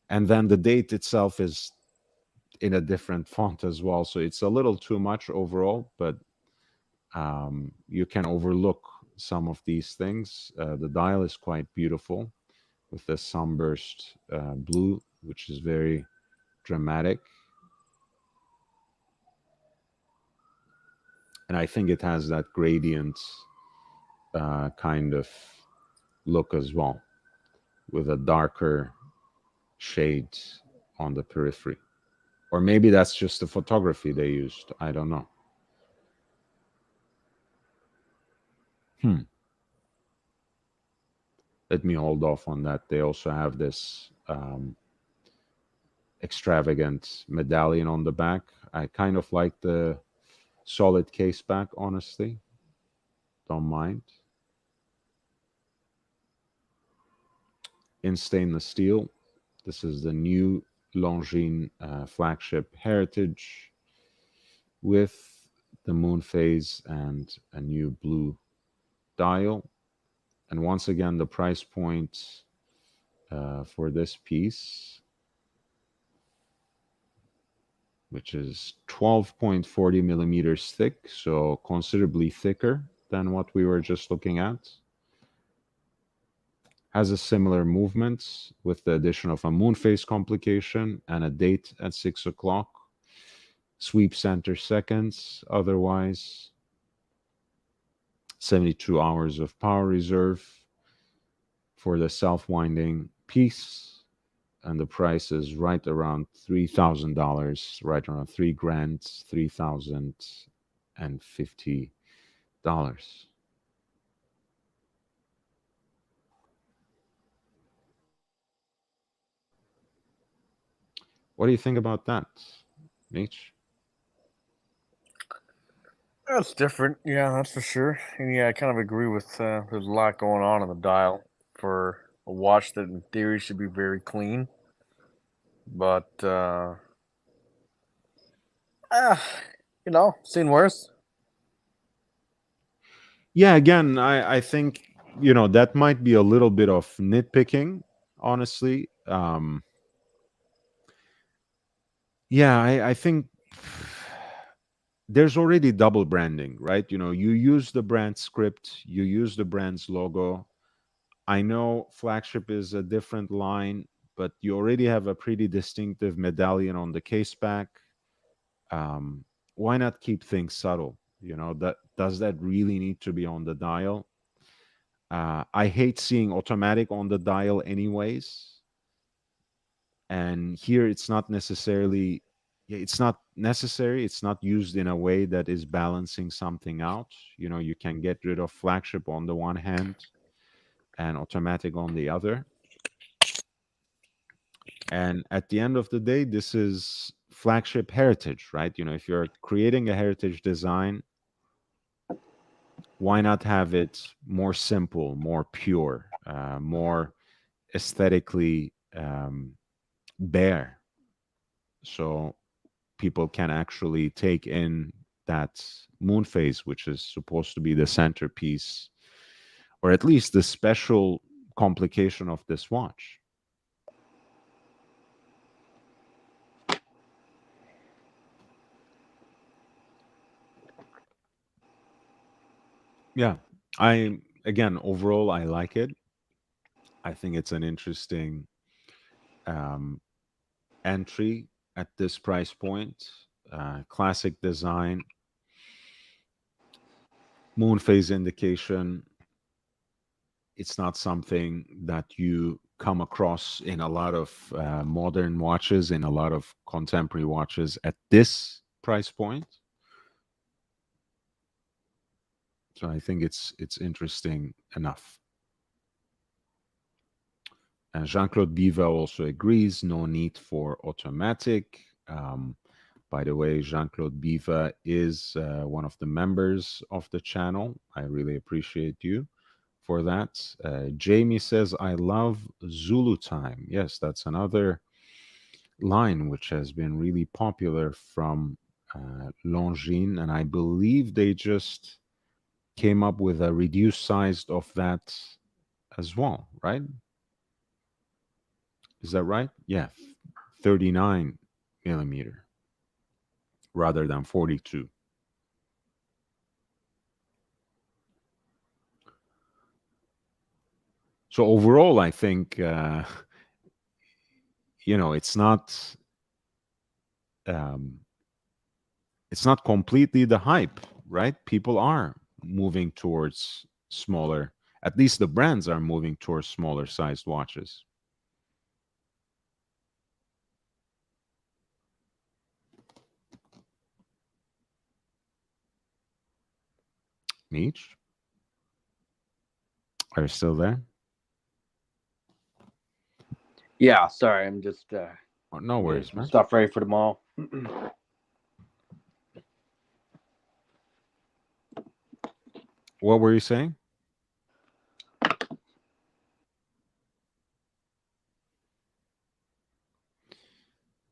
and then the date itself is in a different font as well. So it's a little too much overall, but you can overlook some of these things. The dial is quite beautiful with the sunburst blue, which is very dramatic. And I think it has that gradient kind of look as well, with a darker shade on the periphery. Or maybe that's just the photography they used. I don't know. Let me hold off on that. They also have this extravagant medallion on the back. I kind of like the solid case back, honestly. Don't mind. In stainless steel. This is the new Longines flagship Heritage with the moon phase and a new blue dial. And once again, the price point for this piece, which is 12.40 millimeters thick, so considerably thicker than what we were just looking at. Has a similar movement with the addition of a moon phase complication and a date at 6 o'clock. Sweep center seconds, otherwise 72 hours of power reserve for the self-winding piece, and the price is right around $3,000, right around $3,000, $3,050. What do you think about that, Mitch? That's different. Yeah, that's for sure. And yeah, I kind of agree with there's a lot going on the dial for a watch that in theory should be very clean. But, you know, seen worse. Yeah, again, I think, you know, that might be a little bit of nitpicking, honestly. Yeah, I think there's already double branding, right? You know, you use the brand script, you use the brand's logo. I know Flagship is a different line, but you already have a pretty distinctive medallion on the case back. Why not keep things subtle? That does that really need to be on the dial? I hate seeing automatic on the dial anyways. And here it's not necessarily, yeah, it's not necessary. It's not used in a way that is balancing something out. You can get rid of flagship on the one hand and automatic on the other. And at the end of the day, this is flagship heritage, right? If you're creating a heritage design, why not have it more simple, more pure, more aesthetically bare, so people can actually take in that moon phase, which is supposed to be the centerpiece, or at least the special complication of this watch. Yeah, overall, I like it. I think it's an interesting um, entry at this price point. Classic design, moon phase indication. It's not something that you come across in a lot of modern watches, in a lot of contemporary watches at this price point. So I think it's interesting enough. And Jean-Claude Biva also agrees, no need for automatic. By the way, Jean-Claude Biva is one of the members of the channel. I really appreciate you for that. Jamie says, I love Zulu time. Yes, that's another line which has been really popular from Longines, and I believe they just came up with a reduced size of that as well, right? Is that right? Yeah, 39 millimeter rather than 42. So overall, I think um, it's not completely the hype, right? People are moving towards smaller. At least the brands are moving towards smaller sized watches. Meech, are you still there? Yeah, sorry, I'm just Oh, no worries, man. stuff ready for tomorrow. What were you saying?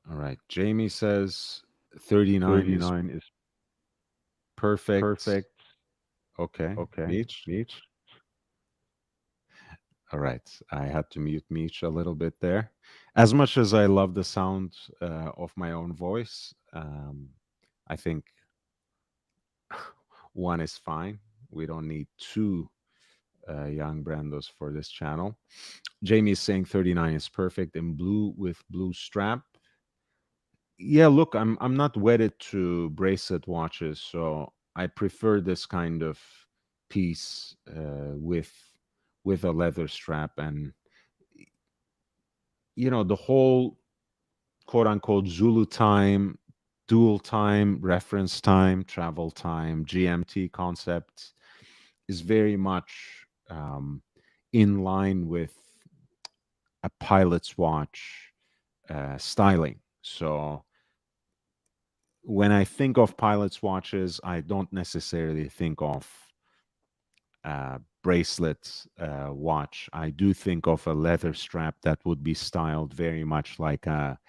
All right. Jamie says 39 is perfect. Okay. Meech. All right. I had to mute Meech a little bit there. As much as I love the sound of my own voice, I think one is fine. We don't need two young Brandos for this channel. Jamie is saying 39 is perfect in blue with blue strap. Yeah, look, I'm not wedded to bracelet watches, so I prefer this kind of piece with a leather strap. And the whole quote unquote Zulu time, dual time, reference time, travel time, GMT concept is very much in line with a pilot's watch styling. So when I think of pilot's watches, I don't necessarily think of bracelet watch. I do think of a leather strap that would be styled very much like a,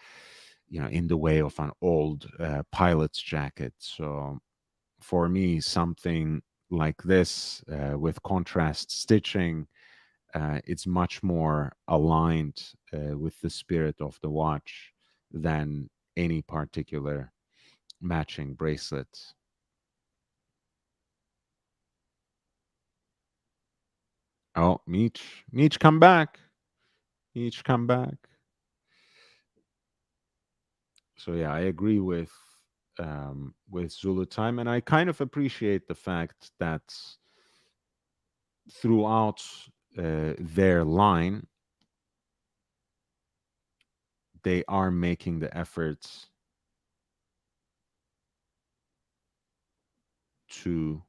in the way of an old pilot's jacket. So for me, something like this with contrast stitching, it's much more aligned with the spirit of the watch than any particular matching bracelet. Oh, Meech, come back. Meech, come back. So yeah, I agree with Zulu Time, and I kind of appreciate the fact that throughout their line, they are making the efforts to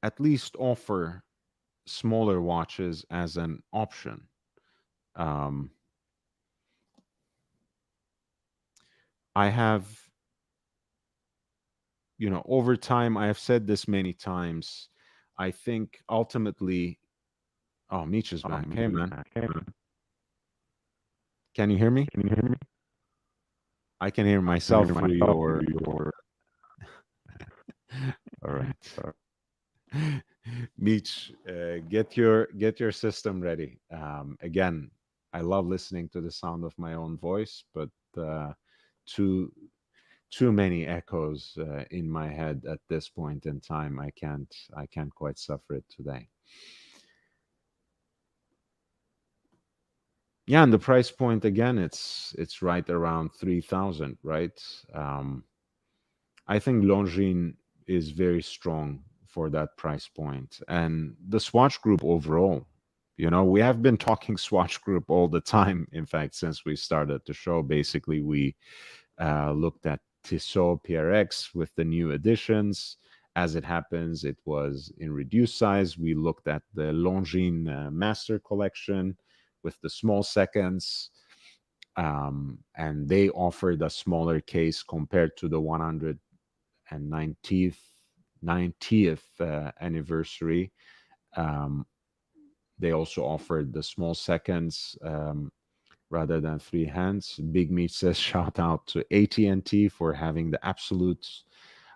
at least offer smaller watches as an option. Um, I have, over time, I have said this many times. I think ultimately, oh, Meech is back. Hey, man. Can you hear me? I can hear myself through your. All right. Meech, get your system ready. Again, I love listening to the sound of my own voice, but too too many echoes in my head at this point in time. I can't quite suffer it today. Yeah, and the price point again, it's right around 3,000, right? Um, I think Longines is very strong for that price point. And the Swatch Group overall, we have been talking Swatch Group all the time. In fact, since we started the show, basically, we looked at Tissot PRX with the new additions. As it happens, it was in reduced size. We looked at the Longines Master Collection with the small seconds. And they offered a smaller case compared to the 190th anniversary. Um, they also offered the small seconds rather than three hands. Big Meat says shout out to AT&T for having the absolute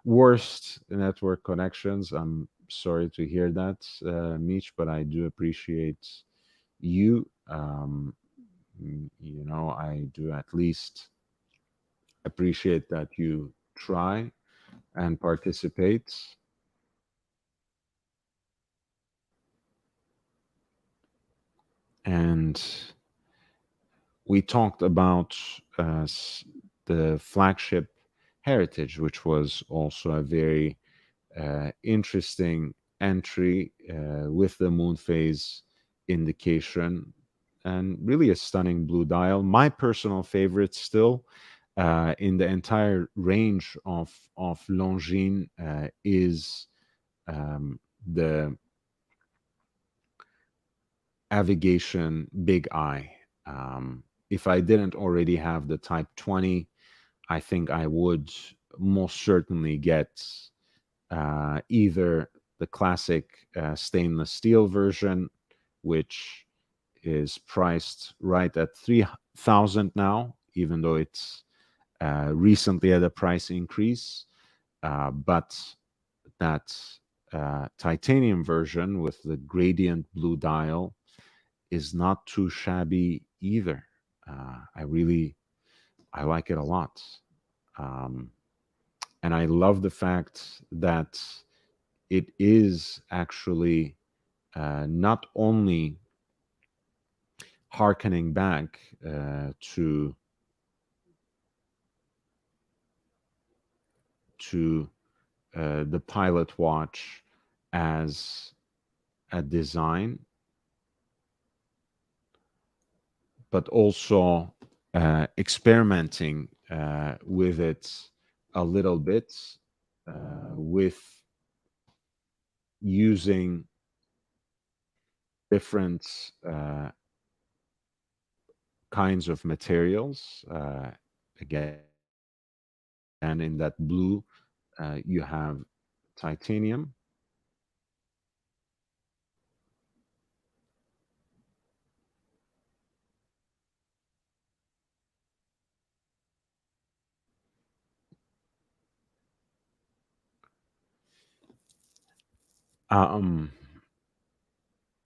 worst network connections. I'm sorry to hear that, Meech, but I do appreciate you. I do at least appreciate that you try and participate. And we talked about the flagship Heritage, which was also a very interesting entry with the moon phase indication and really a stunning blue dial. My personal favorite still in the entire range of Longines is the Avigation Big Eye. If I didn't already have the Type 20, I think I would most certainly get either the classic stainless steel version, which is priced right at 3,000 now, even though it's recently had a price increase. But that titanium version with the gradient blue dial is not too shabby either. I like it a lot. Um, and I love the fact that it is actually not only harkening back to the Pilot watch as a design, but also experimenting with it a little bit with using different kinds of materials. Again, and in that blue, you have titanium. Um,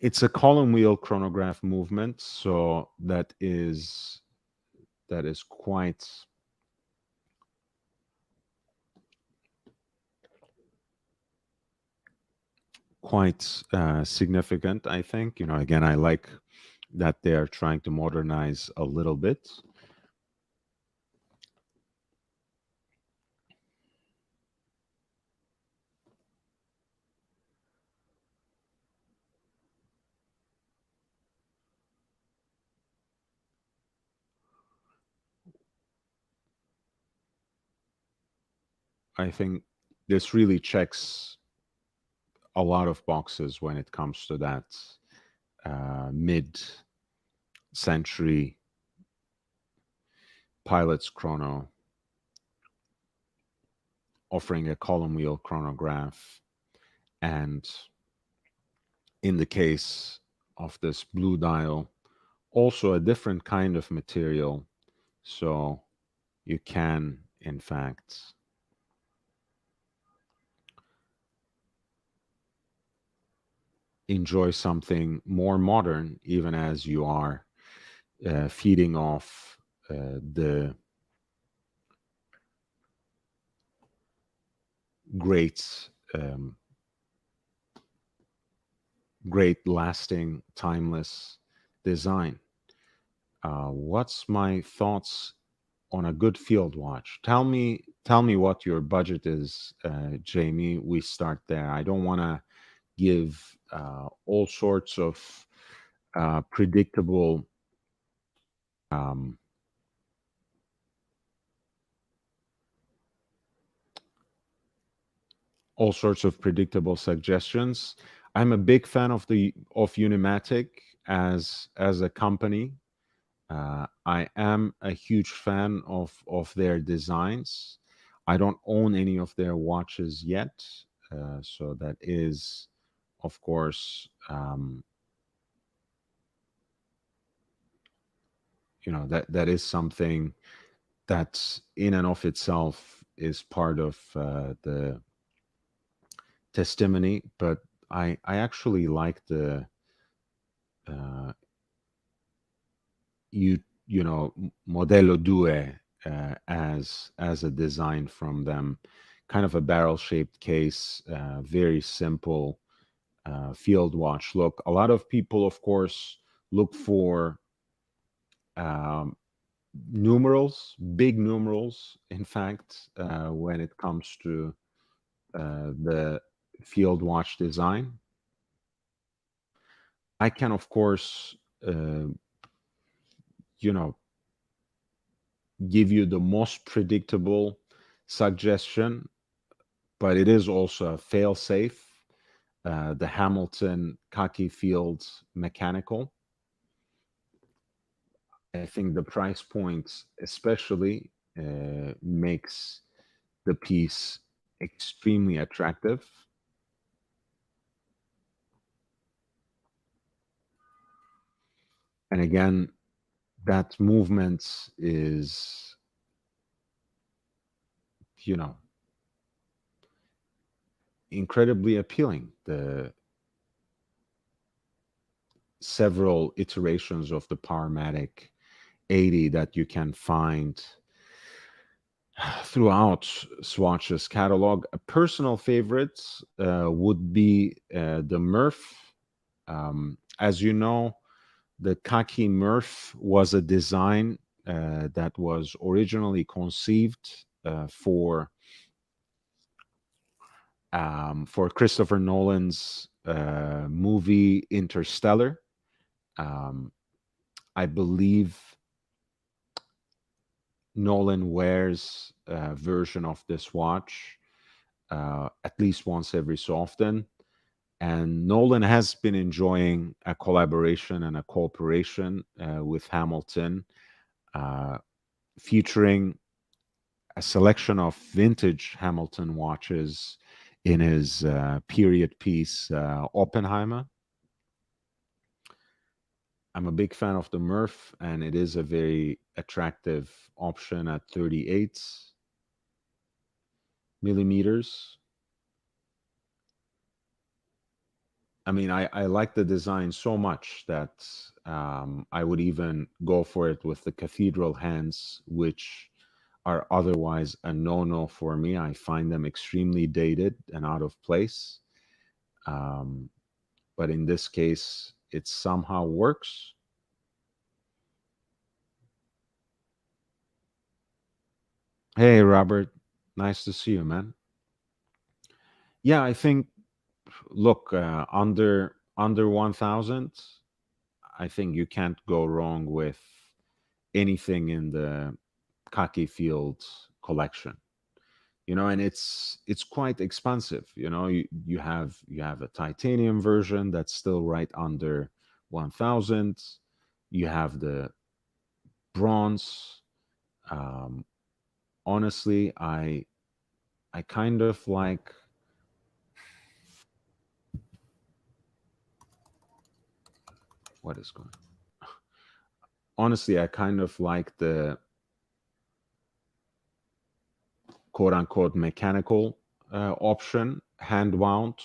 it's a column wheel chronograph movement, so that is quite significant, I think. Again, I like that they're trying to modernize a little bit. I think this really checks a lot of boxes when it comes to that mid-century pilot's chrono, offering a column wheel chronograph, and in the case of this blue dial, also a different kind of material, so you can, in fact, enjoy something more modern, even as you are feeding off the great, great lasting, timeless design. What's my thoughts on a good field watch? Tell me what your budget is, Jamie. We start there. I don't want to give all sorts of predictable um, all sorts of predictable suggestions. I'm a big fan of Unimatic as a company. I am a huge fan of their designs. I don't own any of their watches yet, so that is, of course, that is something that in and of itself is part of the testimony. But I actually like the uh, Modello Due as a design from them, kind of a barrel shaped case, very simple field watch look. A lot of people, of course, look for um, numerals, big numerals, in fact, when it comes to the field watch design. I can, of course, uh, you know, give you the most predictable suggestion, but it is also a fail safe. The Hamilton Khaki Field Mechanical. I think the price point, especially, makes the piece extremely attractive. And again, that movement is, you know, incredibly appealing. The several iterations of the Powermatic 80 that you can find throughout Swatch's catalog. A personal favorite would be the Murph. As you know, the Khaki Murph was a design that was originally conceived for Christopher Nolan's movie Interstellar. I believe Nolan wears a version of this watch at least once every so often. And Nolan has been enjoying a collaboration and a cooperation with Hamilton, featuring a selection of vintage Hamilton watches in his period piece, Oppenheimer. I'm a big fan of the Murph, and it is a very attractive option at 38 millimeters. I mean, I like the design so much that I would even go for it with the cathedral hands, which are otherwise a no-no for me. I find them extremely dated and out of place. Um, but in this case, it somehow works. Hey, Robert. Nice to see you, man. Yeah, I think, look, under 1,000, I think you can't go wrong with anything in the Khaki Fields collection. And it's quite expensive. You have a titanium version that's still right under 1,000. You have the bronze. Um, Honestly, I kind of like. What is going Honestly, I kind of like the quote unquote mechanical option, hand wound.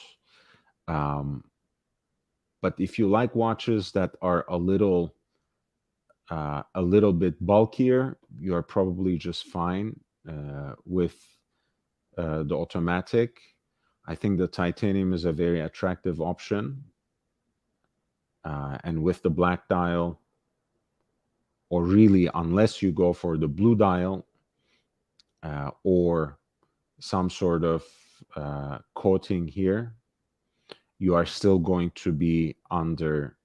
Um, but if you like watches that are a little bit bulkier, you're probably just fine with the automatic. I think the titanium is a very attractive option, and with the black dial, or really, unless you go for the blue dial or some sort of coating here, you are still going to be under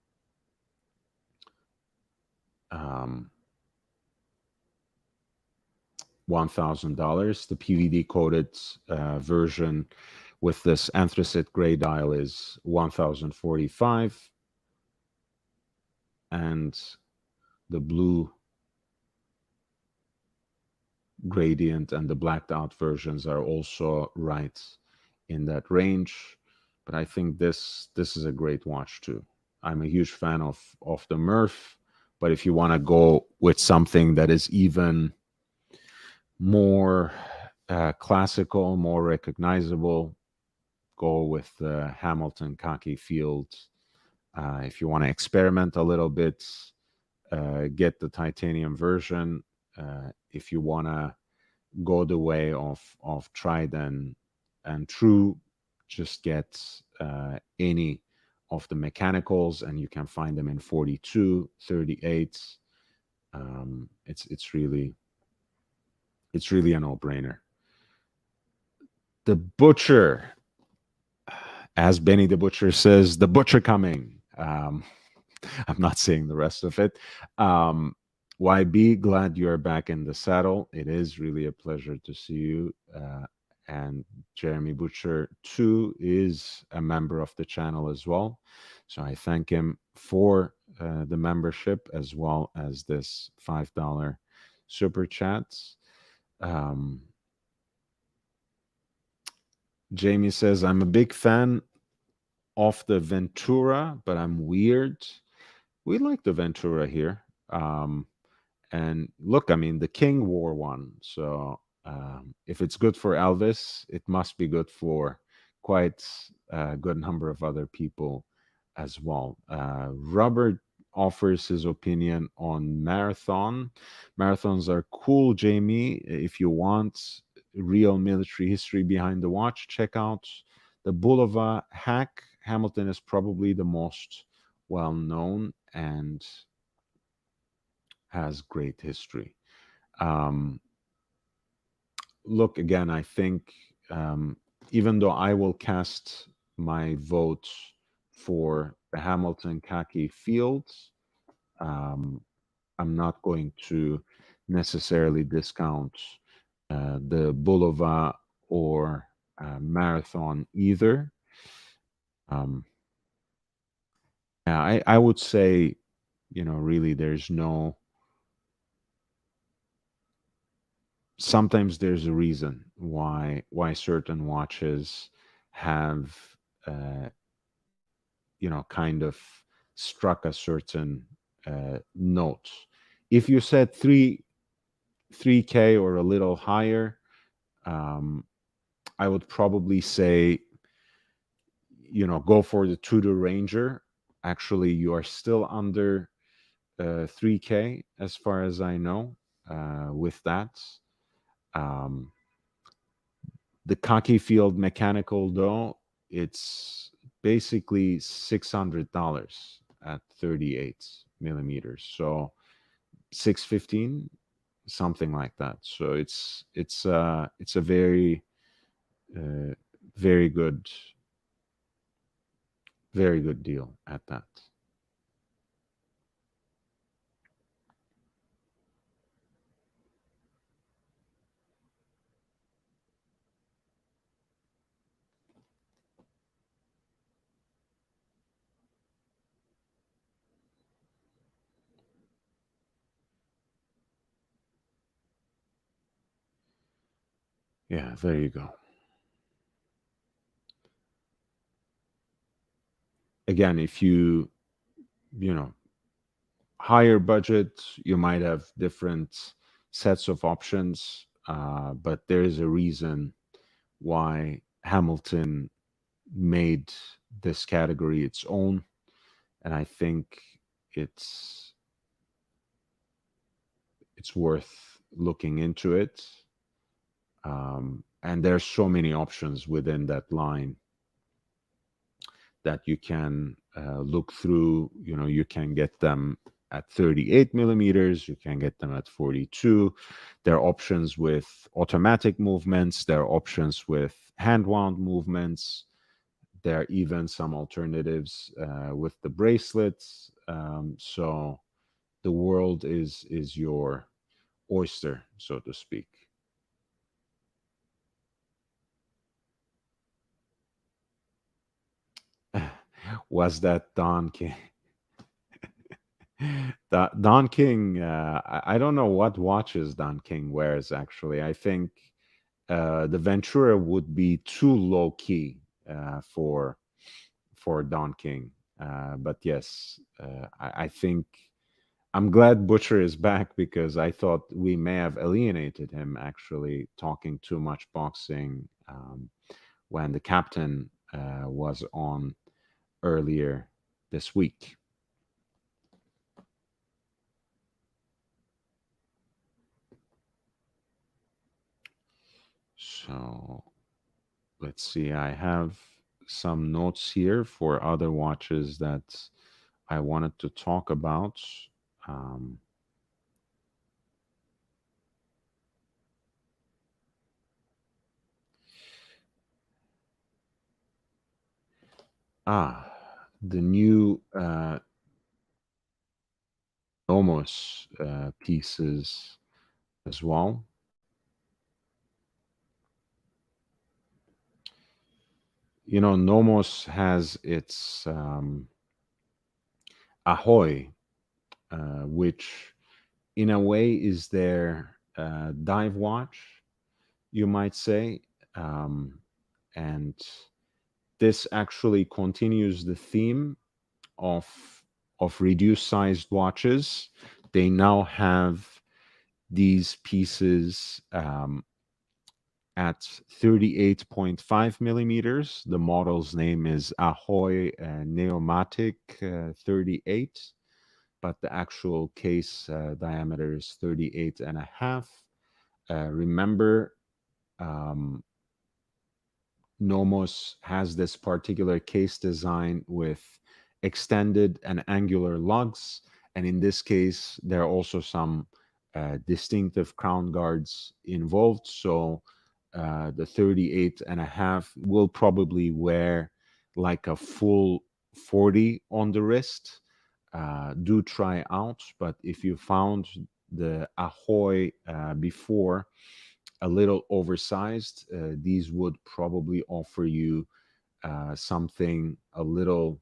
um, $1,000. The PVD coated version with this anthracite gray dial is 1,045, and the blue gradient and the blacked out versions are also right in that range. But I think this is a great watch too. I'm a huge fan of the Murph, but if you want to go with something that is even more classical, more recognizable, go with the Hamilton Khaki Field. If you want to experiment a little bit, get the titanium version. If you want to go the way of tried and true, just get any of the mechanicals, and you can find them in 42, 38. It's really a no-brainer. The Butcher, as Benny the Butcher says, the Butcher coming. I'm not saying the rest of it. YB, glad you're back in the saddle. It is really a pleasure to see you. And Jeremy Butcher, too, is a member of the channel as well. So I thank him for the membership as well as this $5 super chats. Jamie says, I'm a big fan of the Ventura, but I'm weird. We like the Ventura here. And look, I mean, the King wore one. So if it's good for Elvis, it must be good for quite a good number of other people as well. Robert offers his opinion on marathon. Marathons are cool, Jamie. If you want real military history behind the watch, check out the Bulova hack. Hamilton is probably the most well known and has great history. Um, Look, again, I think even though I will cast my vote for the Hamilton Khaki Fields, um, I'm not going to necessarily discount the Bulova or Marathon either. Um, yeah, I would say, really, sometimes there's a reason why certain watches have uh, kind of struck a certain note. If you said 3K or a little higher, um, I would probably say go for the Tudor Ranger. Actually, you are still under 3K as far as I know with that. um, The Khaki Field mechanical, though, it's basically $600 at 38 millimeters. So 615, something like that. So it's a very uh, very good very good deal at that. Yeah, there you go. Again, if you know higher budget, you might have different sets of options, but there is a reason why Hamilton made this category its own, and I think it's it's worth looking into it. And there's so many options within that line that you can look through. You can get them at 38 millimeters, you can get them at 42. There are options with automatic movements, there are options with hand wound movements, there are even some alternatives with the bracelets. So the world is your oyster, so to speak. Was that Don King? Don King, I don't know what watches Don King wears, actually. I think the Ventura would be too low key for Don King. But yes, I think I'm glad Butcher is back because I thought we may have alienated him, actually, talking too much boxing when the captain was on earlier this week. So let's see. I have some notes here for other watches that I wanted to talk about. Um, the new Nomos pieces as well. Nomos has its Ahoy, which in a way is their dive watch, you might say. And this actually continues the theme of reduced sized watches. They now have these pieces at 38.5 millimeters. The model's name is Ahoy Neomatic 38, but the actual case diameter is 38 and a half. Remember, Nomos has this particular case design with extended and angular lugs. And in this case, there are also some distinctive crown guards involved. So the 38 and a half will probably wear like a full 40 on the wrist. Do try out, but if you found the Ahoy before a little oversized, these would probably offer you something a little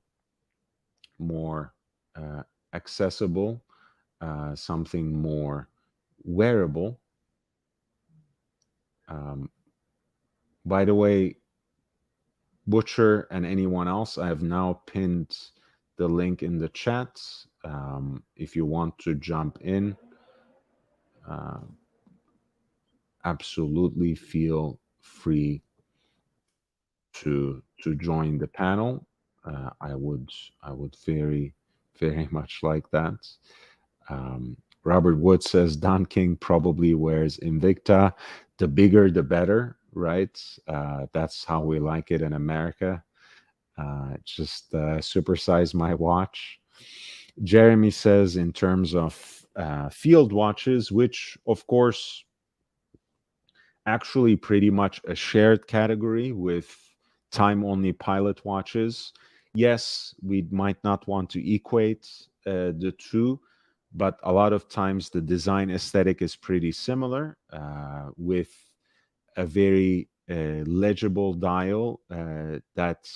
more accessible, something more wearable. Um, by the way, Butcher and anyone else, I have now pinned the link in the chat. If you want to jump in, uh, absolutely feel free to join the panel. I would very much like that. Robert Wood says Don King probably wears Invicta. The bigger, the better, right? That's how we like it in America. Just supersize my watch. Jeremy says, in terms of field watches, which of course actually pretty much a shared category with time-only pilot watches. Yes, we might not want to equate the two, but a lot of times the design aesthetic is pretty similar, with a very legible dial that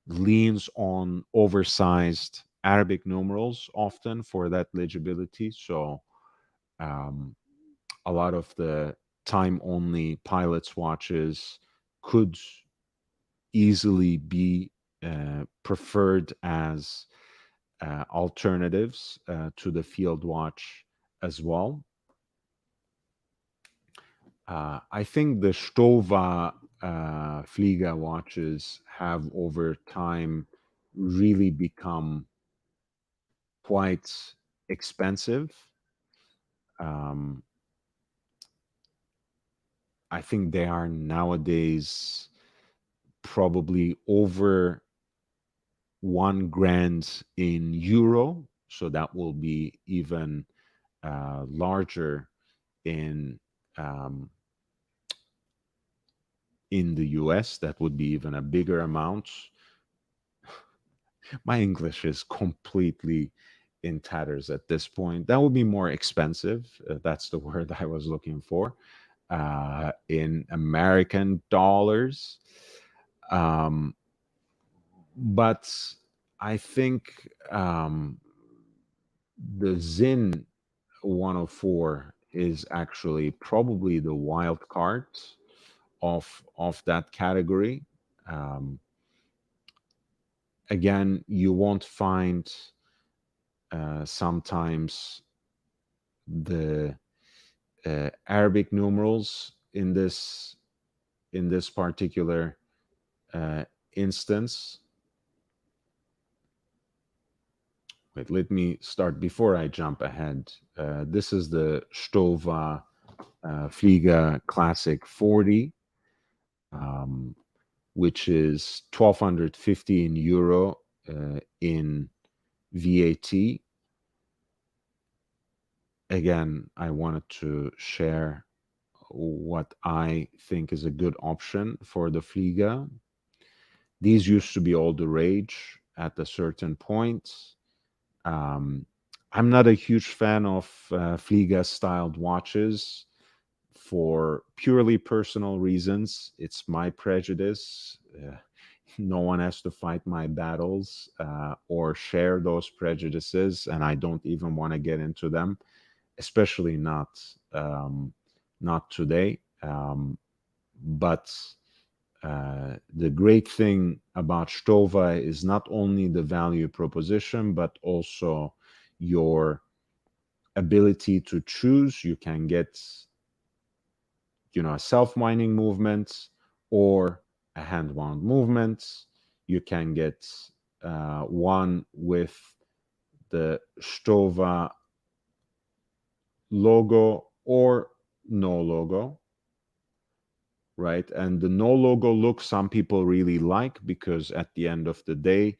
leans on oversized Arabic numerals often for that legibility. So um, a lot of the time only pilots watches could easily be preferred as alternatives to the field watch as well. I think the Stova Flieger watches have over time really become quite expensive. Um, I think they are nowadays probably over 1 grand in euro. So that will be even larger in um, in the US. That would be even a bigger amount. My English is completely in tatters at this point. That would be more expensive. That's the word I was looking for. In American dollars. Um, but I think the Zin 104 is actually probably the wild card of that category. Um, Again, you won't find sometimes the Arabic numerals in this particular uh, instance. Wait, let me start before I jump ahead. This is the Stova Flieger Classic 40, which is 1,250 in euro in VAT. Again, I wanted to share what I think is a good option for the Flieger. These used to be all the rage at a certain point. Um, I'm not a huge fan of Flieger styled watches for purely personal reasons. It's my prejudice. No one has to fight my battles or share those prejudices, and I don't even want to get into them, especially not today. But the great thing about Stova is not only the value proposition, but also your ability to choose. You can get, a self-winding movement or a hand-wound movement. You can get one with the Stova logo or no logo, right? And the no logo look some people really like, because at the end of the day,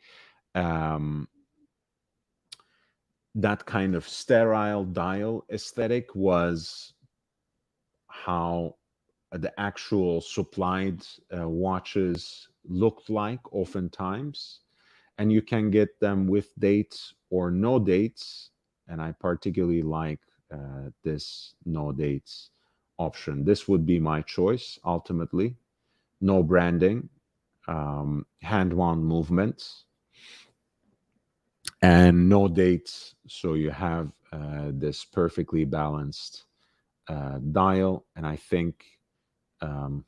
um, that kind of sterile dial aesthetic was how the actual supplied watches looked like oftentimes. And you can get them with dates or no dates. And I particularly like this no dates option. This would be my choice ultimately. No branding, hand wound movements, and no dates. So you have this perfectly balanced dial. And I think, um,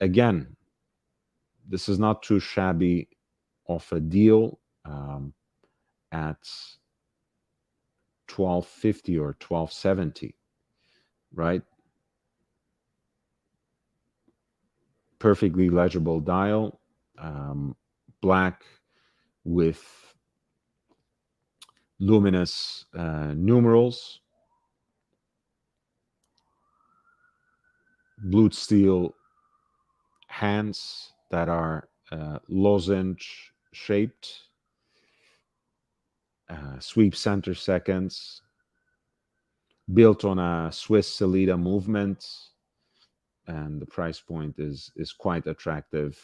again, this is not too shabby of a deal at 1250 or 1270, right? Perfectly legible dial, black with luminous numerals, blued steel hands that are lozenge shaped, sweep center seconds, built on a Swiss Salida movement, and the price point is quite attractive.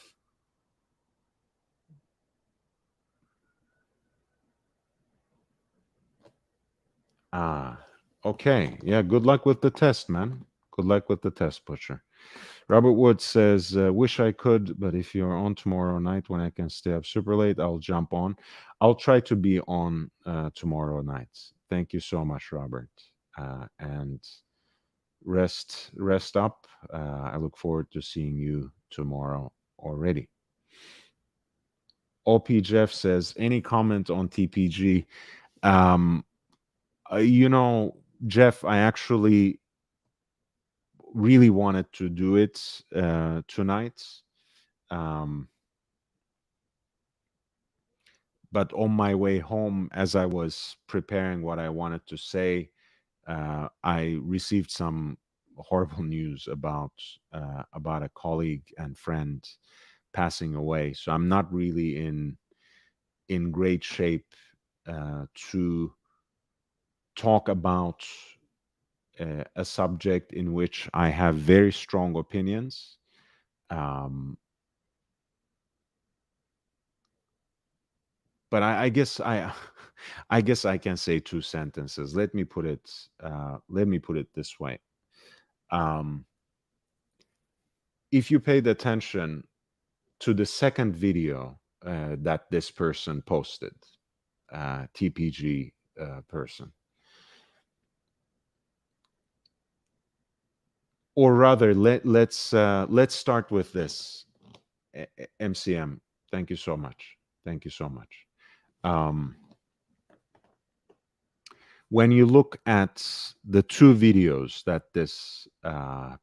Okay. Yeah, good luck with the test, man. Good luck with the test, Butcher. Robert Wood says, wish I could, but if you're on tomorrow night when I can stay up super late, I'll jump on. I'll try to be on tomorrow night. Thank you so much, Robert. And rest up. I look forward to seeing you tomorrow already. OP Jeff says, any comment on TPG? You know, Jeff, I actually really wanted to do it tonight. But on my way home, as I was preparing what I wanted to say, I received some horrible news about a colleague and friend passing away. So I'm not really in great shape to talk about a subject in which I have very strong opinions. But I guess I guess I can say two sentences. Let me put it this way. If you paid attention to the second video that this person posted, TPG person, or rather, let's start with this. MCM, thank you so much. Thank you so much. When you look at the two videos that this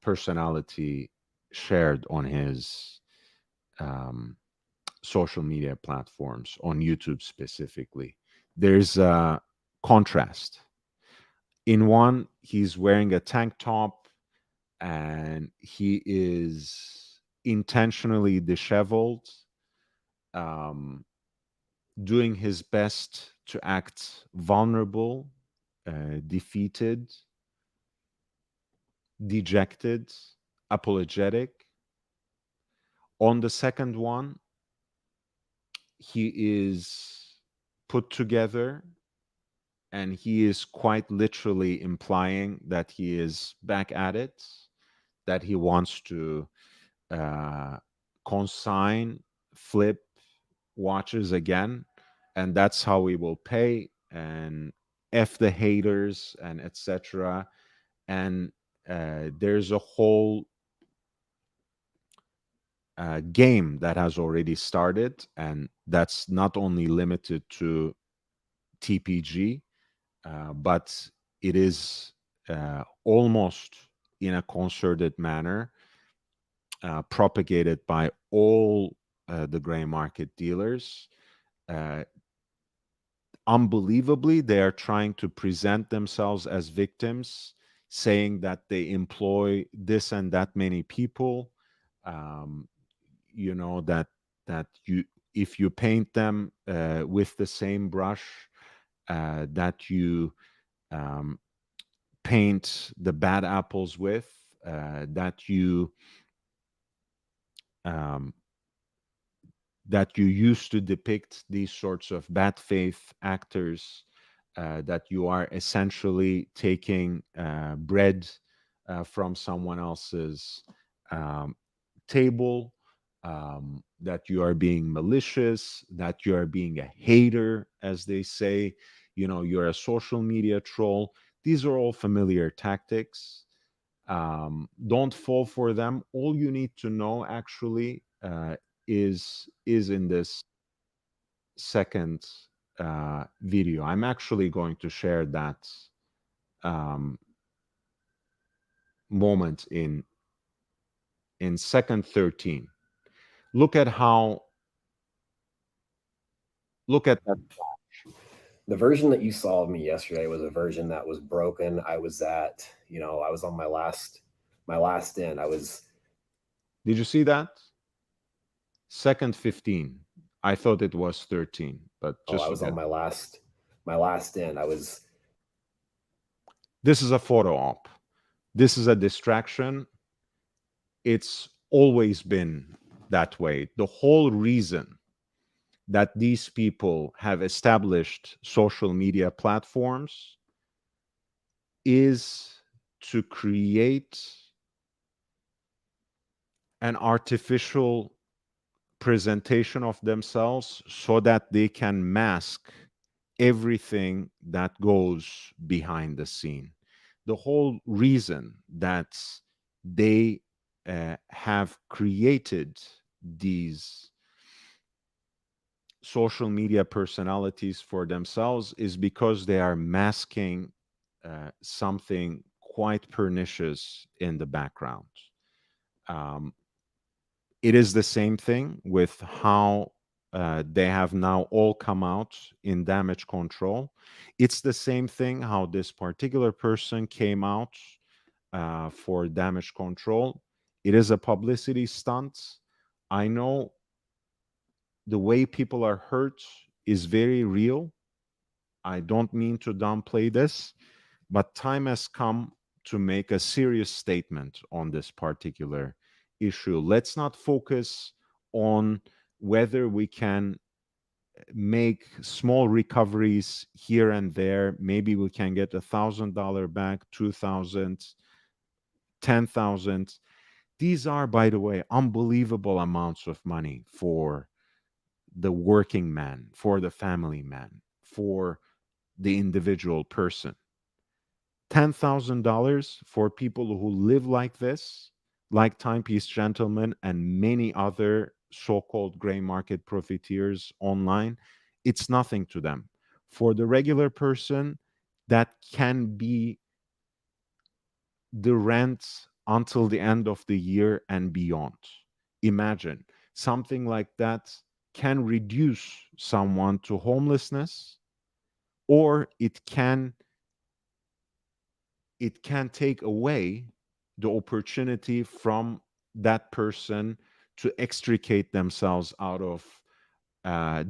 personality shared on his social media platforms, on YouTube specifically, there's a contrast. In one, he's wearing a tank top and he is intentionally disheveled, doing his best to act vulnerable, defeated, dejected, apologetic. On the second one, he is put together and he is quite literally implying that he is back at it, that he wants to consign, flip watches again, and that's how we will pay, and F the haters, and etc. And there's a whole game that has already started, and that's not only limited to TPG, but it is almost in a concerted manner propagated by all the gray market dealers. Unbelievably, they are trying to present themselves as victims, saying that they employ this and that many people. You know, that you, if you paint them with the same brush that you paint the bad apples with, that you used to depict these sorts of bad faith actors, that you are essentially taking bread from someone else's table, that you are being malicious, that you are being a hater, as they say, you know, you're a social media troll. These are all familiar tactics. Don't fall for them. All you need to know actually is in this second video. I'm actually going to share that moment in second 13. Look at how, look at that. The version that you saw of me yesterday was a version that was broken. I was at, you know, I was on my last in. Did you see that? Second 15. I thought it was 13, but just I was on my last in. This is a photo op. This is a distraction. It's always been that way. The whole reason that these people have established social media platforms is to create an artificial presentation of themselves so that they can mask everything that goes behind the scene. The whole reason that they have created these social media personalities for themselves is because they are masking something quite pernicious in the background. Um, it is the same thing with how they have now all come out in damage control. It's the same thing how this particular person came out for damage control. It is a publicity stunt. I know the way people are hurt is very real. I don't mean to downplay this, but time has come to make a serious statement on this particular issue. Let's not focus on whether we can make small recoveries here and there. Maybe we can get $1,000 back, 2,000, 10,000. These are, by the way, unbelievable amounts of money for the working man, for the family man, for the individual person. $10,000 for people who live like this, like Timepiece Gentleman and many other so called gray market profiteers online, it's nothing to them. For the regular person, that can be the rent until the end of the year and beyond. Imagine something like that can reduce someone to homelessness, or it can take away the opportunity from that person to extricate themselves out of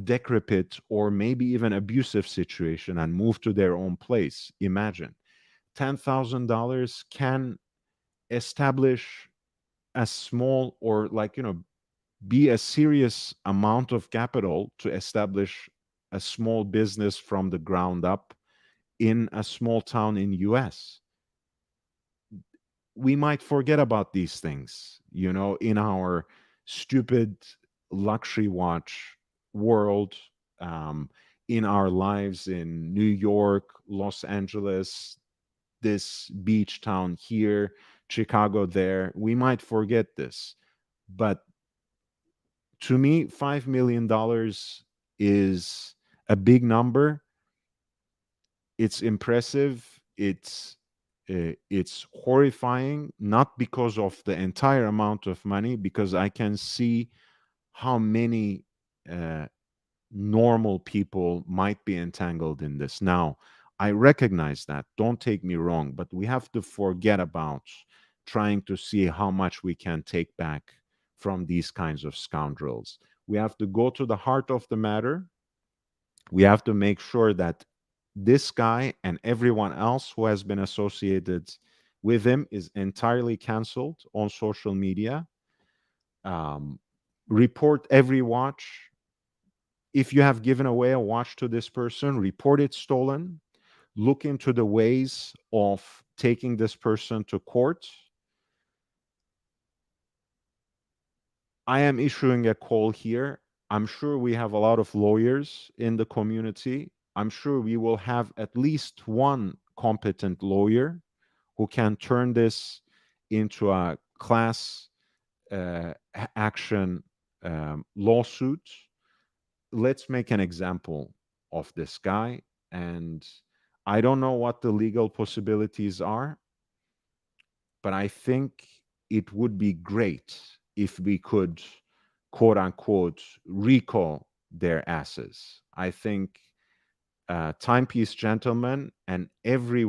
decrepit or maybe even abusive situation and move to their own place. Imagine $10,000 can establish a small or be a serious amount of capital to establish a small business from the ground up in a small town in US. We might forget about these things, in our stupid luxury watch world, um, in our lives in New York, Los Angeles, this beach town here, Chicago there. We might forget this. But to me, $5 million is a big number. It's impressive. It's horrifying, not because of the entire amount of money, because I can see how many uh, normal people might be entangled in this. Now, I recognize that. Don't take me wrong, but we have to forget about trying to see how much we can take back from these kinds of scoundrels. We have to go to the heart of the matter. We have to make sure that this guy and everyone else who has been associated with him is entirely canceled on social media. Um, report every watch. If you have given away a watch to this person, report it stolen. Look into the ways of taking this person to court. I am issuing a call here. I'm sure we have a lot of lawyers in the community. I'm sure we will have at least one competent lawyer who can turn this into a class action lawsuit. Let's make an example of this guy. And I don't know what the legal possibilities are, but I think it would be great if we could, quote unquote, recall their asses. I think Timepiece Gentleman and every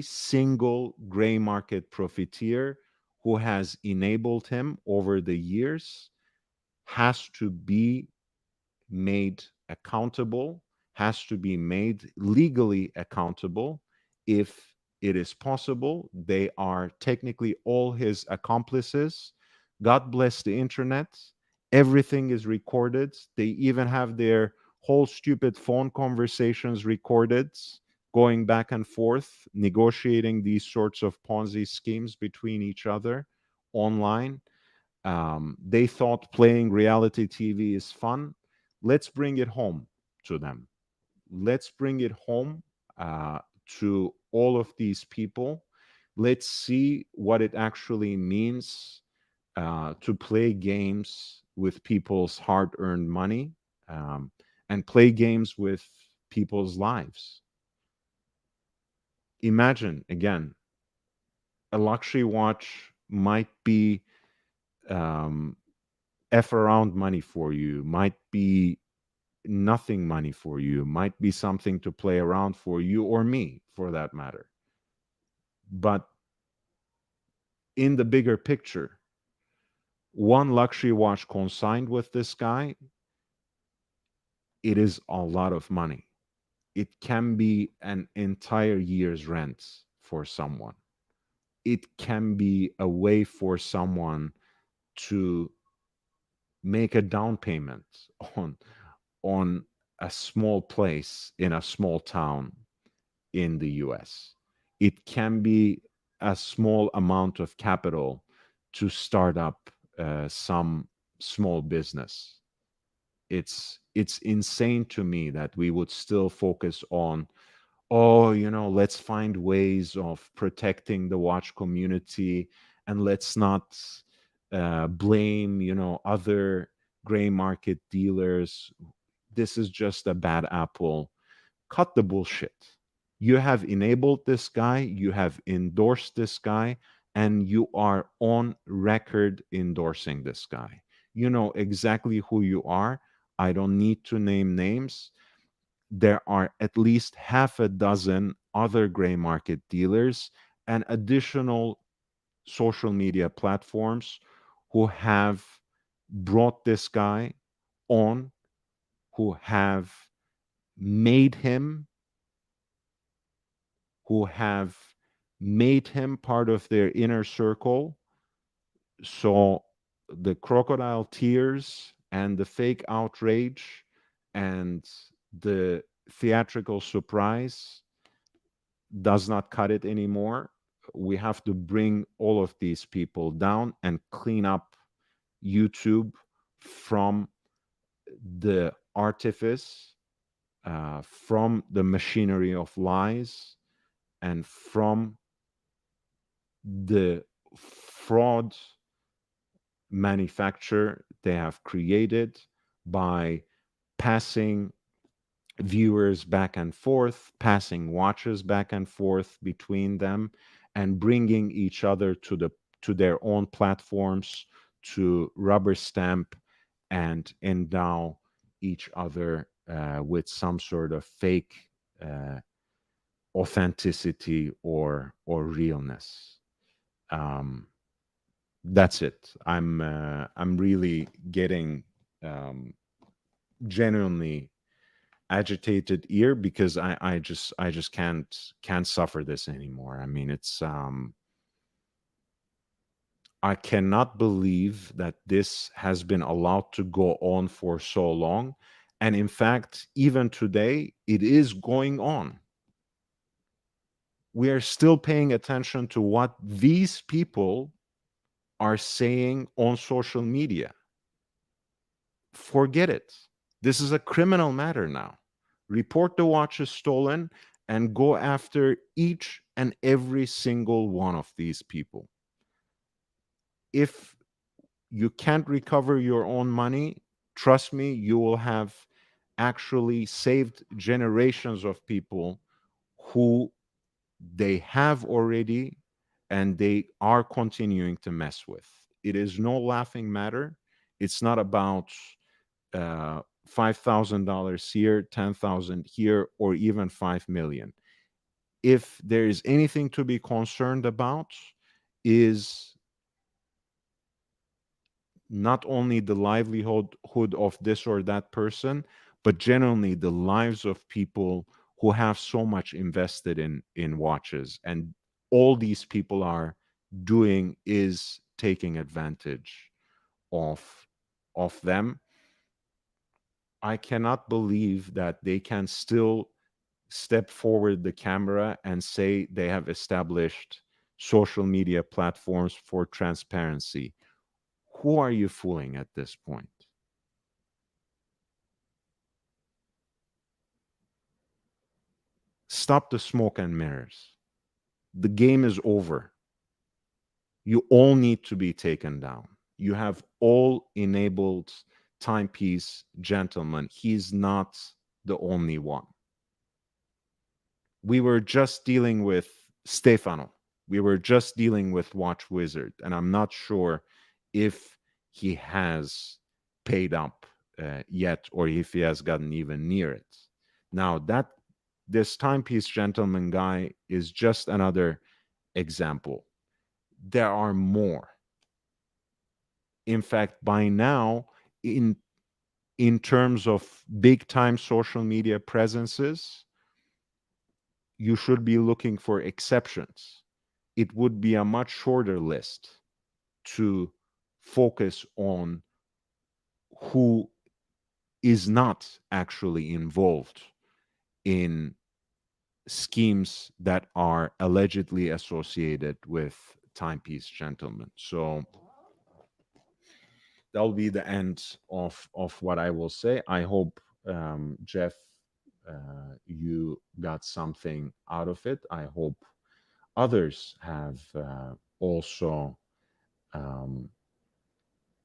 single gray market profiteer who has enabled him over the years has to be made accountable, has to be made legally accountable, if it is possible. They are technically all his accomplices. God bless the internet. Everything is recorded. They even have their whole stupid phone conversations recorded, going back and forth, negotiating these sorts of Ponzi schemes between each other online. They thought playing reality TV is fun. Let's bring it home to them. Let's bring it home to all of these people. Let's see what it actually means to play games with people's hard earned money, and play games with people's lives. Imagine, again, a luxury watch might be um, F around money for you, might be nothing money for you, might be something to play around for you or me for that matter. But in the bigger picture, one luxury watch consigned with this guy, it is a lot of money. It can be an entire year's rent for someone. It can be a way for someone to make a down payment on on a small place in a small town in the US. It can be a small amount of capital to start up some small business. It's insane to me that we would still focus on, oh, let's find ways of protecting the watch community, and let's not blame, other gray market dealers. This is just a bad apple. Cut the bullshit. You have enabled this guy, you have endorsed this guy, and you are on record endorsing this guy. You know exactly who you are. I don't need to name names. There are at least half a dozen other gray market dealers and additional social media platforms who have brought this guy on, who have made him who have made him part of their inner circle. So the crocodile tears and the fake outrage and the theatrical surprise does not cut it anymore. We have to bring all of these people down and clean up YouTube from the artifice, from the machinery of lies, and from the fraud manufacture they have created by passing viewers back and forth, passing watches back and forth between them, and bringing each other to their own platforms to rubber stamp and endow each other with some sort of fake authenticity or realness. That's it. I'm really getting genuinely agitated here because I just can't suffer this anymore. I mean, it's I cannot believe that this has been allowed to go on for so long, and in fact, even today, it is going on. We are still paying attention to what these people are saying on social media. Forget it. This is a criminal matter now. Report the watches stolen and go after each and every single one of these people. If you can't recover your own money, trust me, you will have actually saved generations of people who they have already and they are continuing to mess with. It is no laughing matter. It's not about $5,000 here, 10,000 here, or even 5 million. If there is anything to be concerned about, is not only the livelihood of this or that person, but generally the lives of people who have so much invested in watches, and all these people are doing is taking advantage of them. I cannot believe that they can still step forward the camera and say they have established social media platforms for transparency. Who are you fooling at this point? Stop the smoke and mirrors. The game is over. You all need to be taken down. You have all enabled Timepiece Gentleman. He's not the only one. We were just dealing with Stefano. We were just dealing with Watch Wizard, and I'm not sure if he has paid up yet, or if he has gotten even near it. Now, that this Timepiece Gentleman guy is just another example. There are more. In fact, by now, in terms of big time social media presences, you should be looking for exceptions. It would be a much shorter list to focus on who is not actually involved in schemes that are allegedly associated with Timepiece Gentleman. So that'll be the end of what I will say. I hope, Jeff, you got something out of it. I hope others have also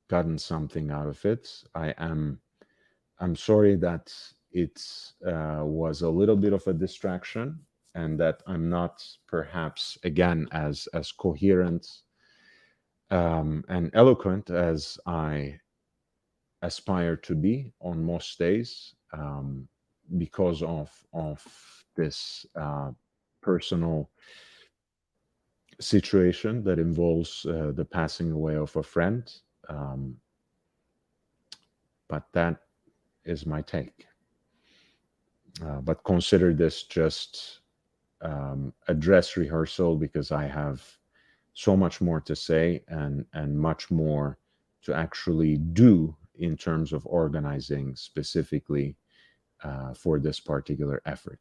gotten something out of it. I'm sorry that it was a little bit of a distraction, and that I'm not perhaps again as coherent and eloquent as I aspire to be on most days, because of this personal situation that involves the passing away of a friend. But that is my take. But consider this just a dress rehearsal, because I have so much more to say and much more to actually do in terms of organizing specifically for this particular effort.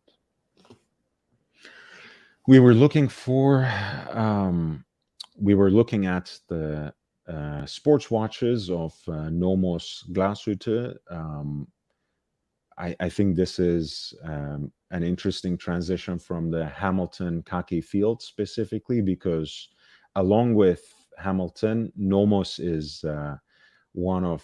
We were looking at the sports watches of Nomos Glashütte. I think this is an interesting transition from the Hamilton khaki field specifically, because along with Hamilton, Nomos is one of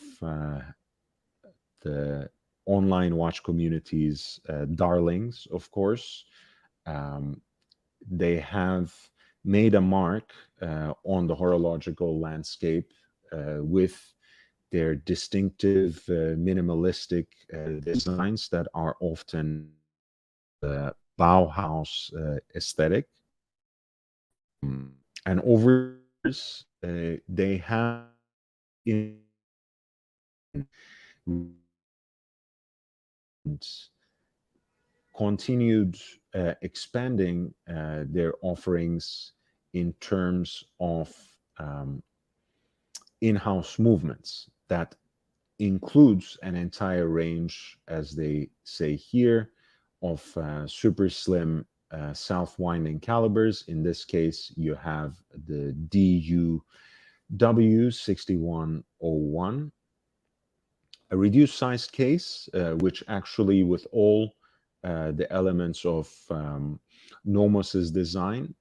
the online watch community's darlings, of course. They have made a mark on the horological landscape with their distinctive minimalistic designs that are often the Bauhaus aesthetic. And over years, they have continued expanding their offerings in terms of in-house movements. That includes an entire range, as they say here, of super slim self-winding calibers. In this case, you have the DUW6101, a reduced size case, which actually, with all the elements of Nomos's design,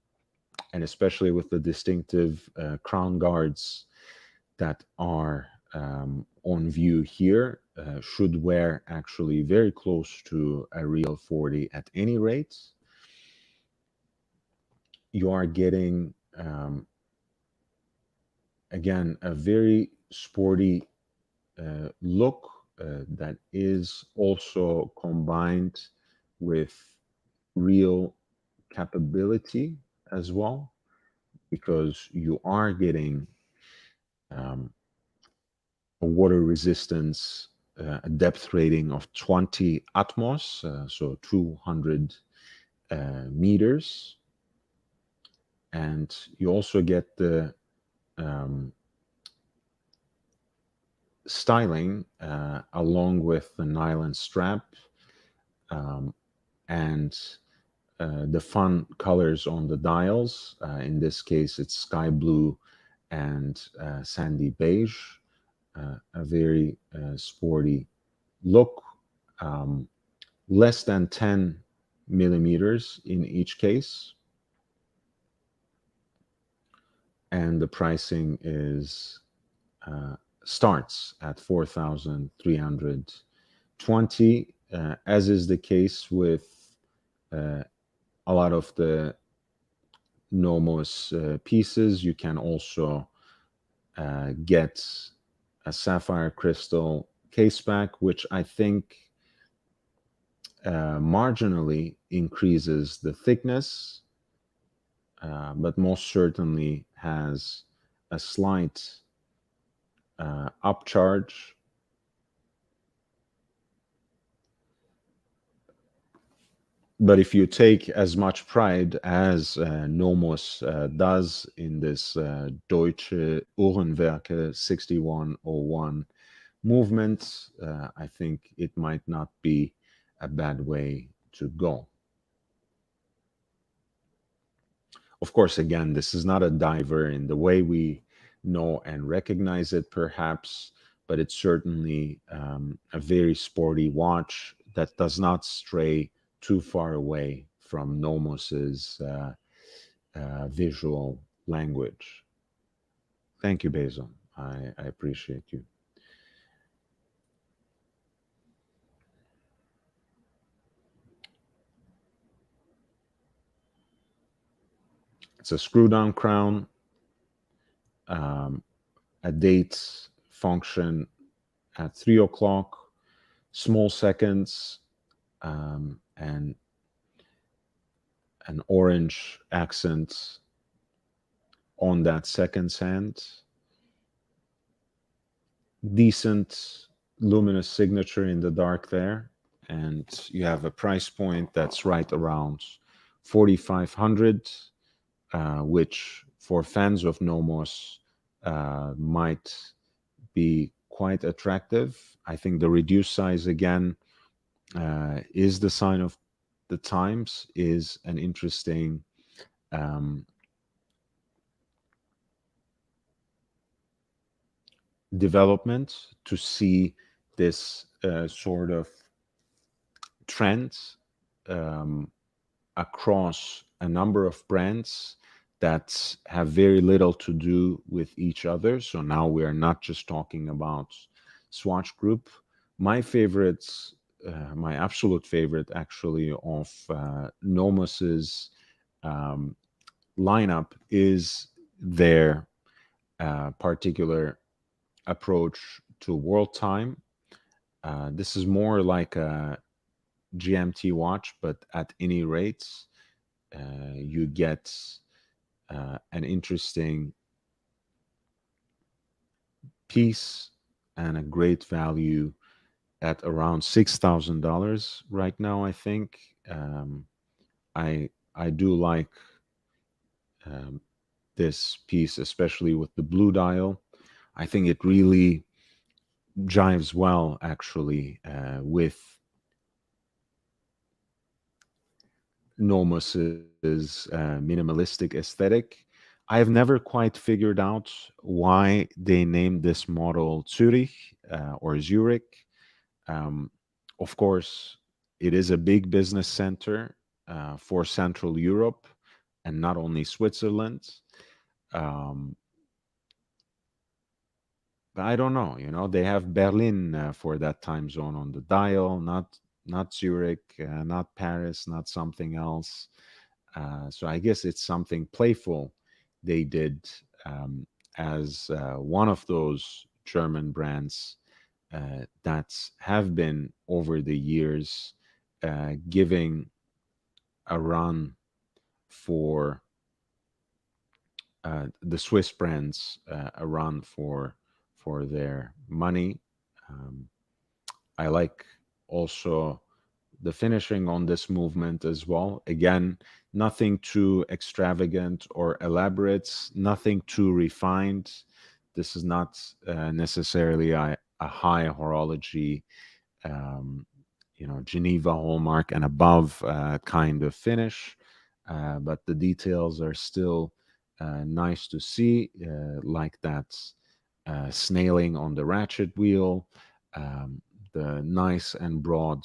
and especially with the distinctive crown guards that are on view here, should wear actually very close to a real 40 at any rate. You are getting, again, a very sporty look that is also combined with real capability as well, because you are getting a water resistance a depth rating of 20 atmos, so 200 meters. And you also get the styling along with the nylon strap, and the fun colors on the dials. In this case, it's sky blue and sandy beige, a very sporty look. Less than 10 millimeters in each case. And the pricing is starts at 4,320, as is the case with a lot of the Nomos pieces. You can also get a sapphire crystal case back, which I think marginally increases the thickness, but most certainly has a slight upcharge. But if you take as much pride as Nomos does in this Deutsche Uhrenwerke 6101 movement, I think it might not be a bad way to go. Of course, again, this is not a diver in the way we know and recognize it, perhaps, but it's certainly a very sporty watch that does not stray too far away from Nomos's visual language. Thank you, Basil. I appreciate you. It's a screw-down crown, a date function at 3 o'clock, small seconds, and an orange accent on that seconds hand. Decent luminous signature in the dark there, and you have a price point that's right around 4,500, which for fans of Nomos might be quite attractive. I think the reduced size, again, is the sign of the times, is an interesting development to see this sort of trend across a number of brands that have very little to do with each other. So now we are not just talking about Swatch Group. My favorites, my absolute favorite actually of Nomos's lineup is their particular approach to world time. This is more like a GMT watch, but at any rate, you get an interesting piece and a great value at around $6,000 right now. I think I do like this piece, especially with the blue dial. I think it really jives well, actually, with Nomos's minimalistic aesthetic. I have never quite figured out why they named this model Zurich or Zurich. Of course, it is a big business center for Central Europe and not only Switzerland. But I don't know, they have Berlin for that time zone on the dial, not Zurich, not Paris, not something else. So I guess it's something playful they did as one of those German brands that have been over the years giving a run for the Swiss brands, a run for their money. I like also the finishing on this movement as well. Again, nothing too extravagant or elaborate, nothing too refined. This is not necessarily a high horology, um, Geneva hallmark and above kind of finish, but the details are still nice to see, like that snailing on the ratchet wheel, um, the nice and broad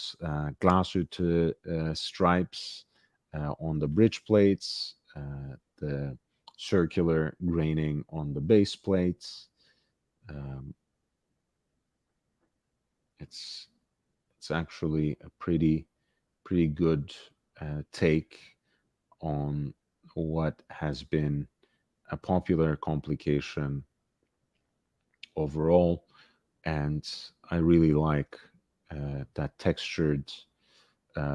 glashütte stripes on the bridge plates, the circular graining on the base plates. Um, it's it's actually a pretty good take on what has been a popular complication overall, and I really like that textured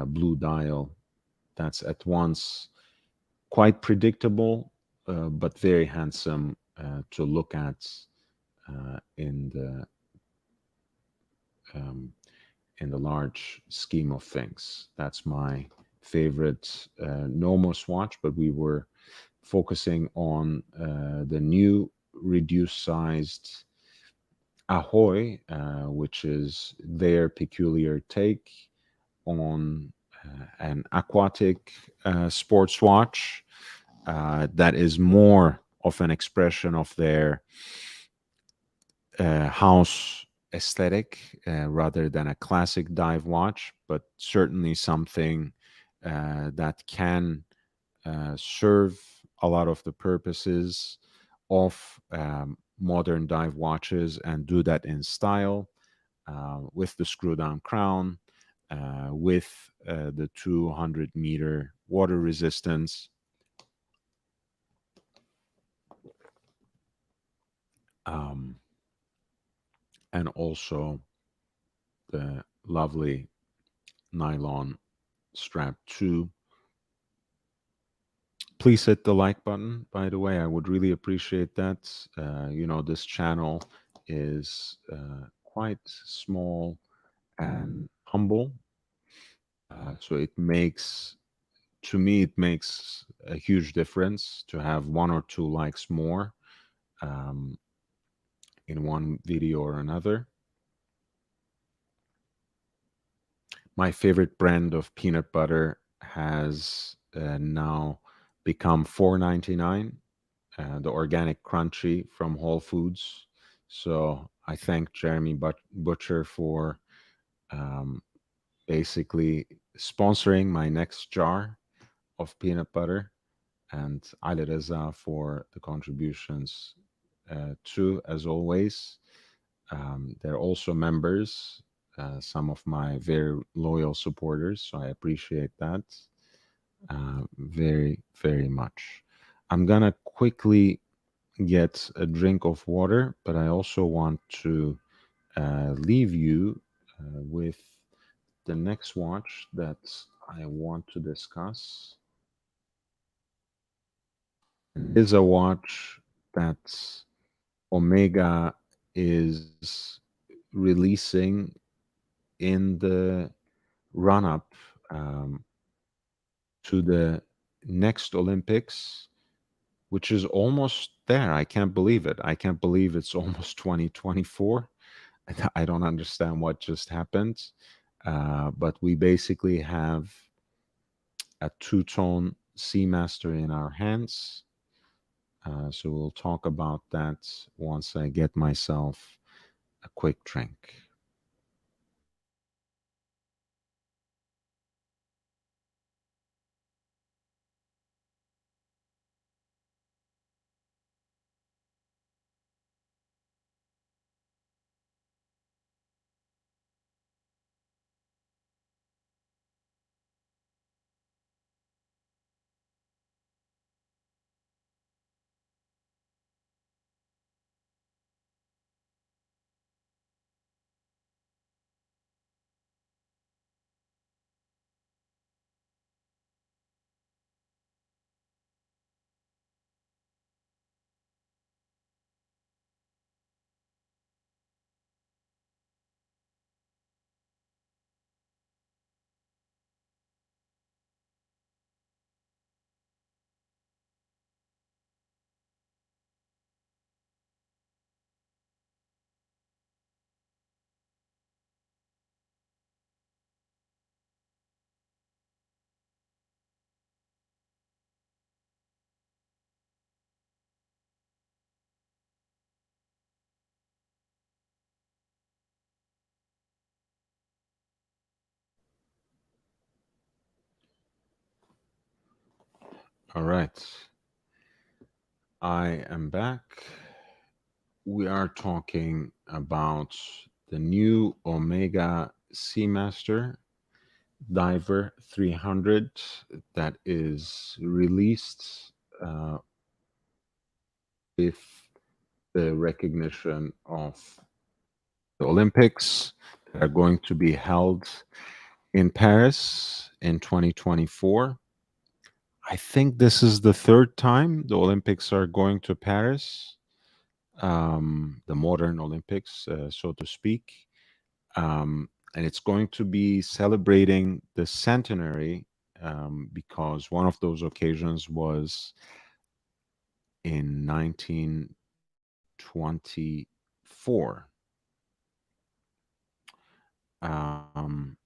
blue dial. That's at once quite predictable, but very handsome to look at in the um, in the large scheme of things. That's my favorite Nomos watch, but we were focusing on the new reduced sized Ahoy, which is their peculiar take on an aquatic sports watch that is more of an expression of their house aesthetic rather than a classic dive watch, but certainly something that can serve a lot of the purposes of modern dive watches and do that in style with the screw down crown, with the 200-meter water resistance. Um, and also the lovely nylon strap too. Please hit the like button, by the way. I would really appreciate that. This channel is quite small and humble. So to me, it makes a huge difference to have one or two likes more um, in one video or another. My favorite brand of peanut butter has now become $4.99, the organic crunchy from Whole Foods. So I thank Jeremy Butcher for um, basically sponsoring my next jar of peanut butter, and Ali Reza for the contributions too, as always. They're also members, some of my very loyal supporters, so I appreciate that very, very much. I'm gonna quickly get a drink of water, but I also want to leave you with the next watch that I want to discuss. It is a watch that Omega is releasing in the run up to the next Olympics, which is almost there. I can't believe it. I can't believe it's almost 2024. I don't understand what just happened. But we basically have a two-tone Seamaster in our hands. So we'll talk about that once I get myself a quick drink. All right. I am back. We are talking about the new Omega Seamaster Diver 300 that is released with the recognition of the Olympics that are going to be held in Paris in 2024. I think this is the third time the Olympics are going to Paris, the modern Olympics, so to speak. And it's going to be celebrating the centenary because one of those occasions was in 1924. Um,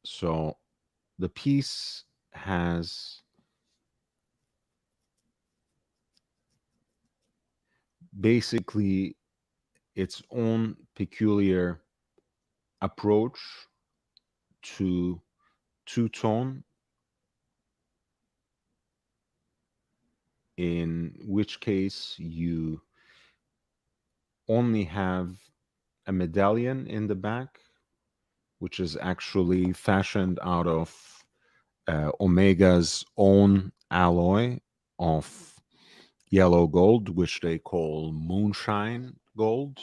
so the piece has basically its own peculiar approach to two-tone, in which case you only have a medallion in the back, which is actually fashioned out of Omega's own alloy of yellow gold, which they call moonshine gold.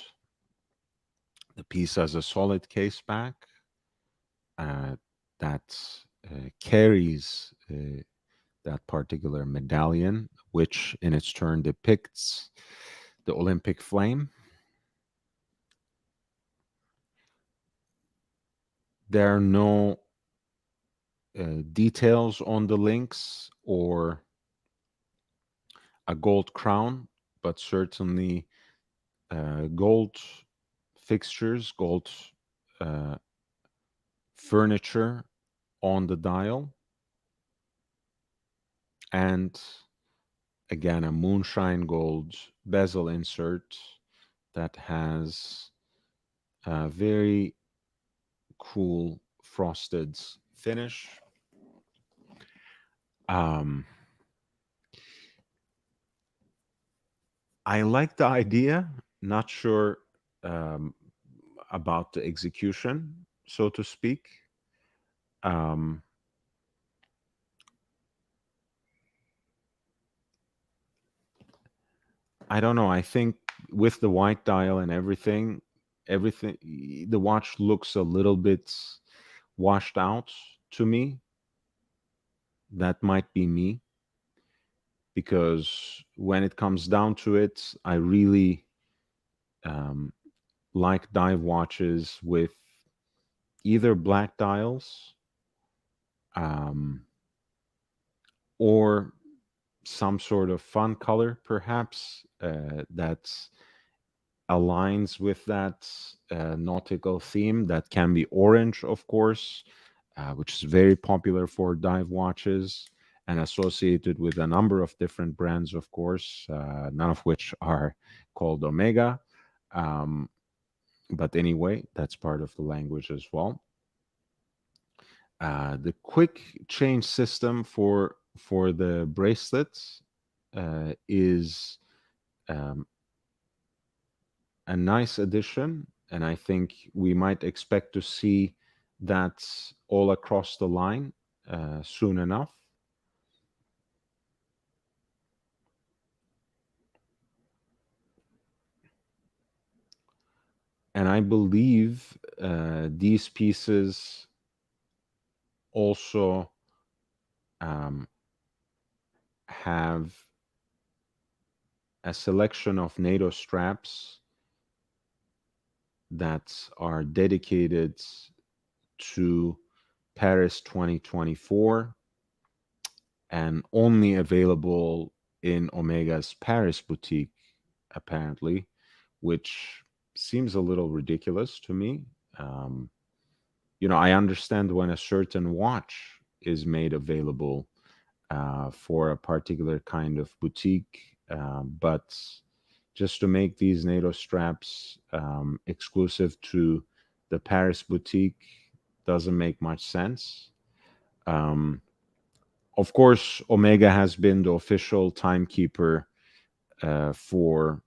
The piece has a solid case back that carries that particular medallion, which in its turn depicts the Olympic flame. There are no details on the links or a gold crown, but certainly gold fixtures, gold furniture on the dial, and again a moonshine gold bezel insert that has a very cool frosted finish. I like the idea, not sure about the execution, so to speak. I don't know. I think with the white dial and everything, the watch looks a little bit washed out to me. That might be me, because when it comes down to it, I really like dive watches with either black dials or some sort of fun color, perhaps, that aligns with that nautical theme. That can be orange, of course, which is very popular for dive watches and associated with a number of different brands, of course, none of which are called Omega. But anyway, that's part of the language as well. The quick change system for the bracelets is a nice addition, and I think we might expect to see that all across the line soon enough. And I believe these pieces also have a selection of NATO straps that are dedicated to Paris 2024 and only available in Omega's Paris boutique, apparently, which seems a little ridiculous to me. I understand when a certain watch is made available for a particular kind of boutique, but just to make these NATO straps exclusive to the Paris boutique doesn't make much sense. Of course, Omega has been the official timekeeper for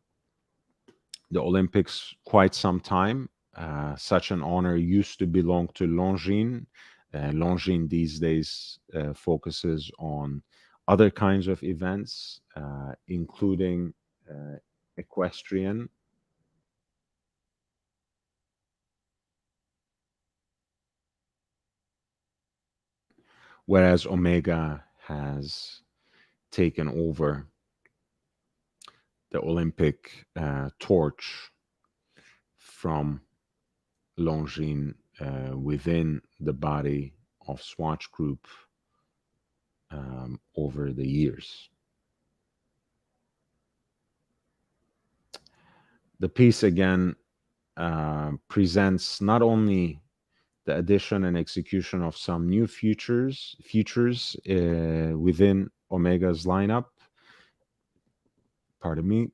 the Olympics quite some time. Such an honor used to belong to Longines. Longines these days focuses on other kinds of events, including equestrian. Whereas Omega has taken over the Olympic torch from Longines within the body of Swatch Group over the years. The piece again presents not only the addition and execution of some new features within Omega's lineup. Pardon me.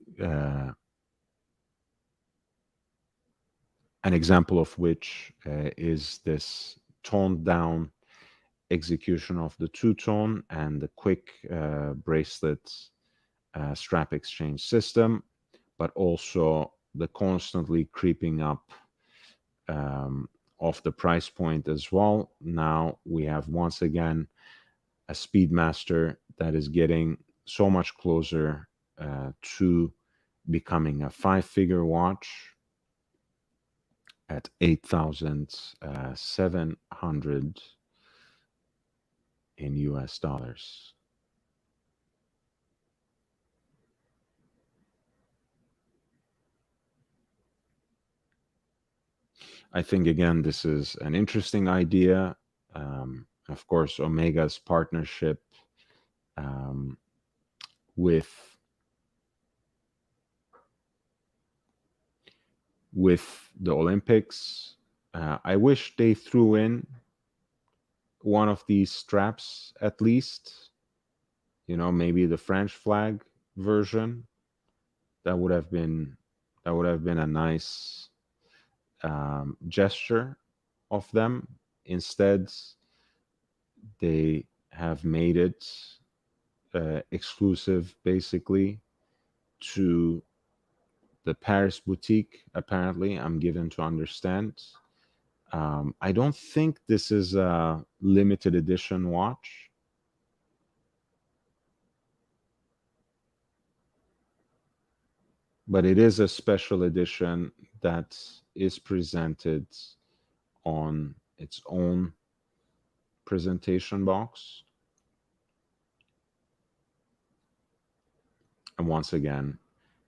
An example of which is this toned down execution of the two-tone and the quick bracelet strap exchange system, but also the constantly creeping up of the price point as well. Now we have once again a Speedmaster that is getting so much closer to becoming a 5-figure watch at 8,700 in US dollars. I think, again, this is an interesting idea. Of course, Omega's partnership with the Olympics. I wish they threw in one of these straps at least. Maybe the French flag version. That would have been a nice gesture of them. Instead, they have made it exclusive, basically, to the Paris boutique. Apparently, I'm given to understand. I don't think this is a limited edition watch. But it is a special edition that is presented on its own presentation box. And once again,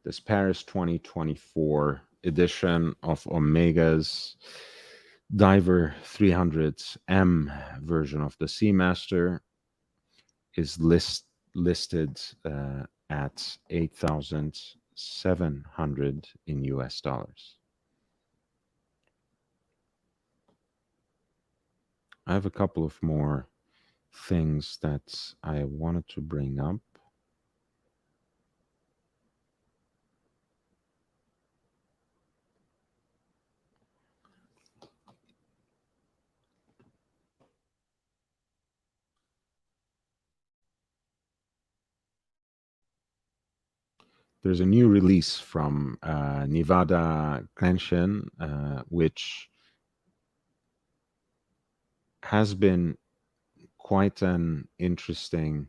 this Paris 2024 edition of Omega's Diver 300M version of the Seamaster is listed at 8,700 in US dollars. I have a couple of more things that I wanted to bring up. There's a new release from Nevada Genshin, which has been quite an interesting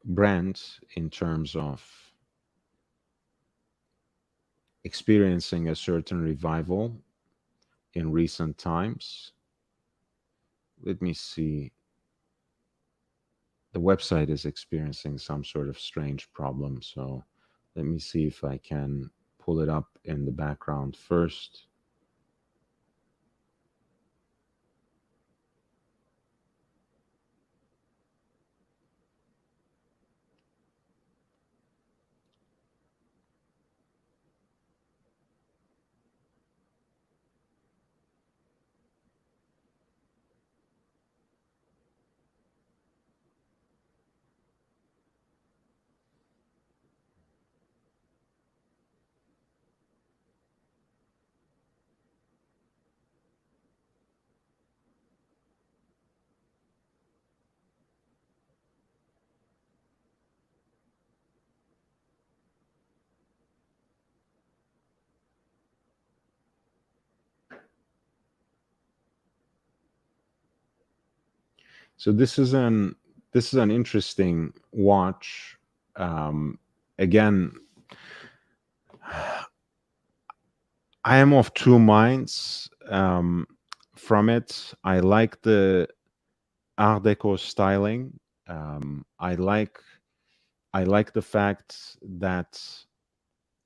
brand in terms of experiencing a certain revival in recent times. Let me see. The website is experiencing some sort of strange problem, so let me see if I can pull it up in the background first. So this is an interesting watch. Again, I am of two minds from it. I like the Art Deco styling. I like the fact that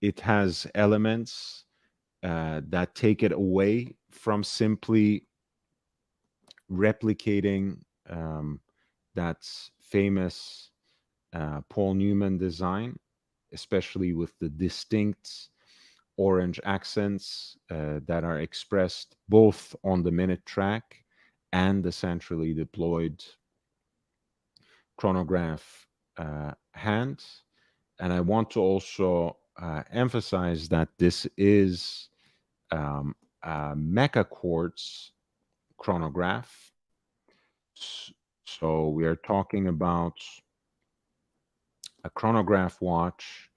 it has elements that take it away from simply replicating that famous Paul Newman design, especially with the distinct orange accents that are expressed both on the minute track and the centrally deployed chronograph hand. And I want to also emphasize that this is a Mecha Quartz chronograph. So we are talking about a chronograph watch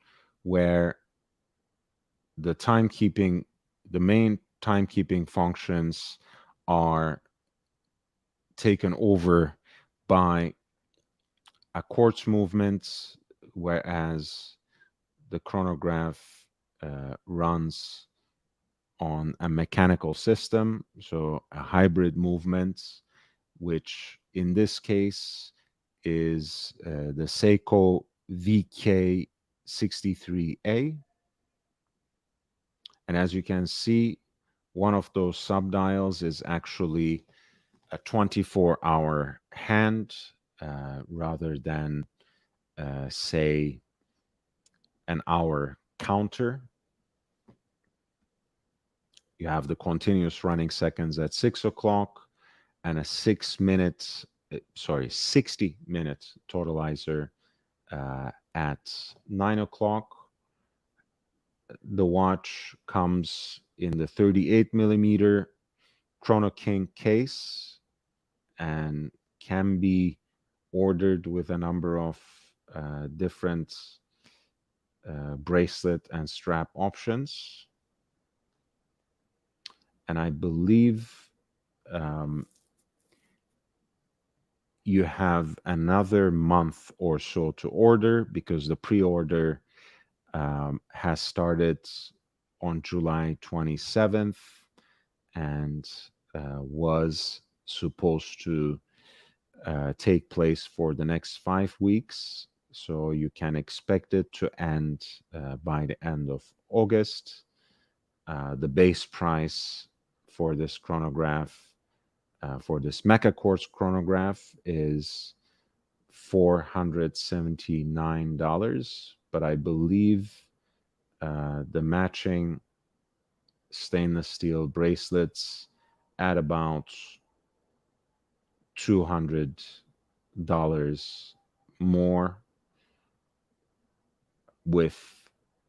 where the timekeeping, the main timekeeping functions are taken over by a quartz movement, whereas the chronograph runs on a mechanical system, so a hybrid movement, which in this case is the Seiko VK63A. And as you can see, one of those subdials is actually a 24-hour hand rather than, say, an hour counter. You have the continuous running seconds at 6 o'clock and a 60-minute totalizer at 9 o'clock. The watch comes in the 38 millimeter Chrono King case and can be ordered with a number of different bracelet and strap options. And I believe you have another month or so to order because the pre-order has started on July 27th and was supposed to take place for the next 5 weeks. So you can expect it to end by the end of August. The base price for this chronograph, for this Mecha Quartz chronograph, is $479, but I believe the matching stainless steel bracelets at about $200 more with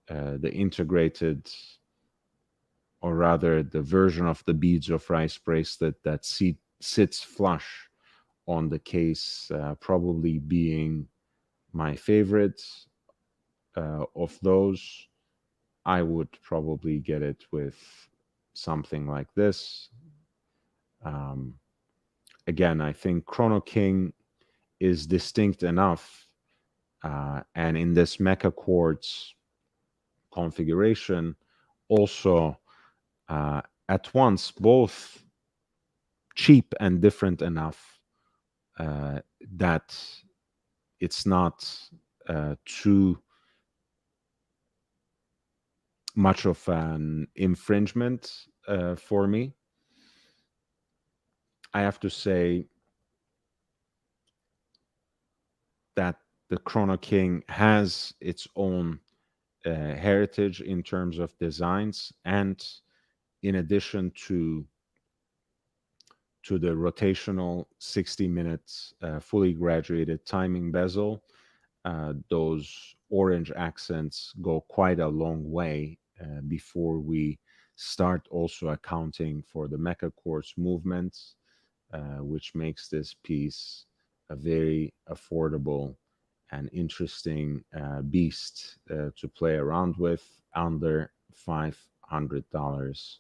the integrated, or rather the version of the beads of rice bracelet that sits flush on the case, probably being my favorite of those. I would probably get it with something like this. Again, I think Chrono King is distinct enough, and in this Mecha Quartz configuration, also at once both cheap and different enough that it's not too much of an infringement for me. I have to say that the Chrono King has its own heritage in terms of designs, and in addition to the rotational 60 minutes fully graduated timing bezel, those orange accents go quite a long way before we start also accounting for the Mecha Quartz movements, which makes this piece a very affordable and interesting beast to play around with, under $500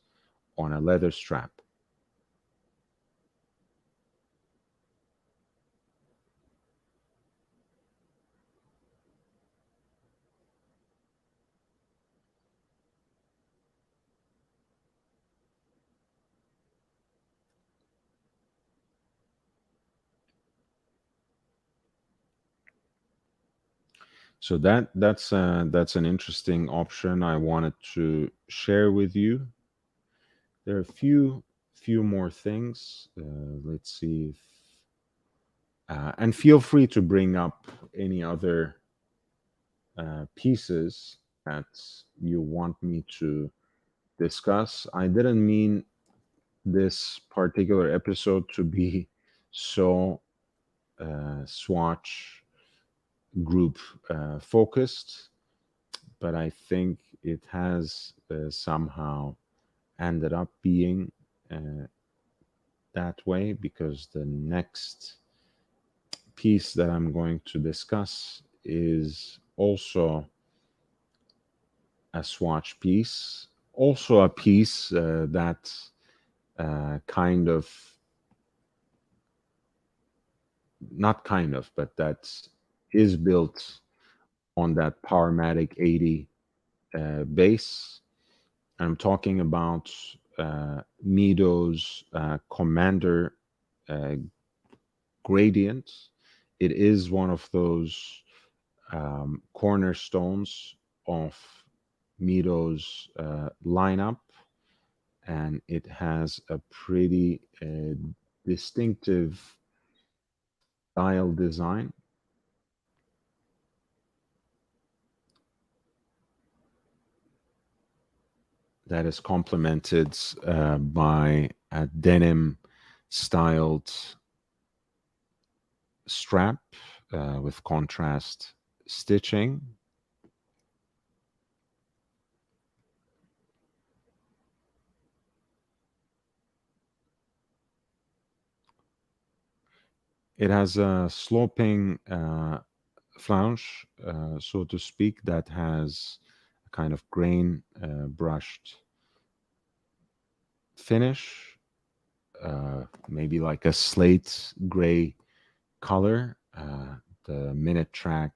on a leather strap. So that's an interesting option I wanted to share with you. There are a few more things. Let's see if, and feel free to bring up any other pieces that you want me to discuss. I didn't mean this particular episode to be so Swatch group focused, but I think it has somehow ended up being that way, because the next piece that I'm going to discuss is also a swatch piece, also a piece that kind of, not kind of, but that is built on that Powermatic 80 base. I'm talking about Mido's Commander Gradient. It is one of those cornerstones of Mido's lineup, and it has a pretty distinctive dial design. That is complemented by a denim styled strap with contrast stitching. It has a sloping flange, so to speak, that has a kind of grain brushed finish, maybe like a slate gray color. The minute track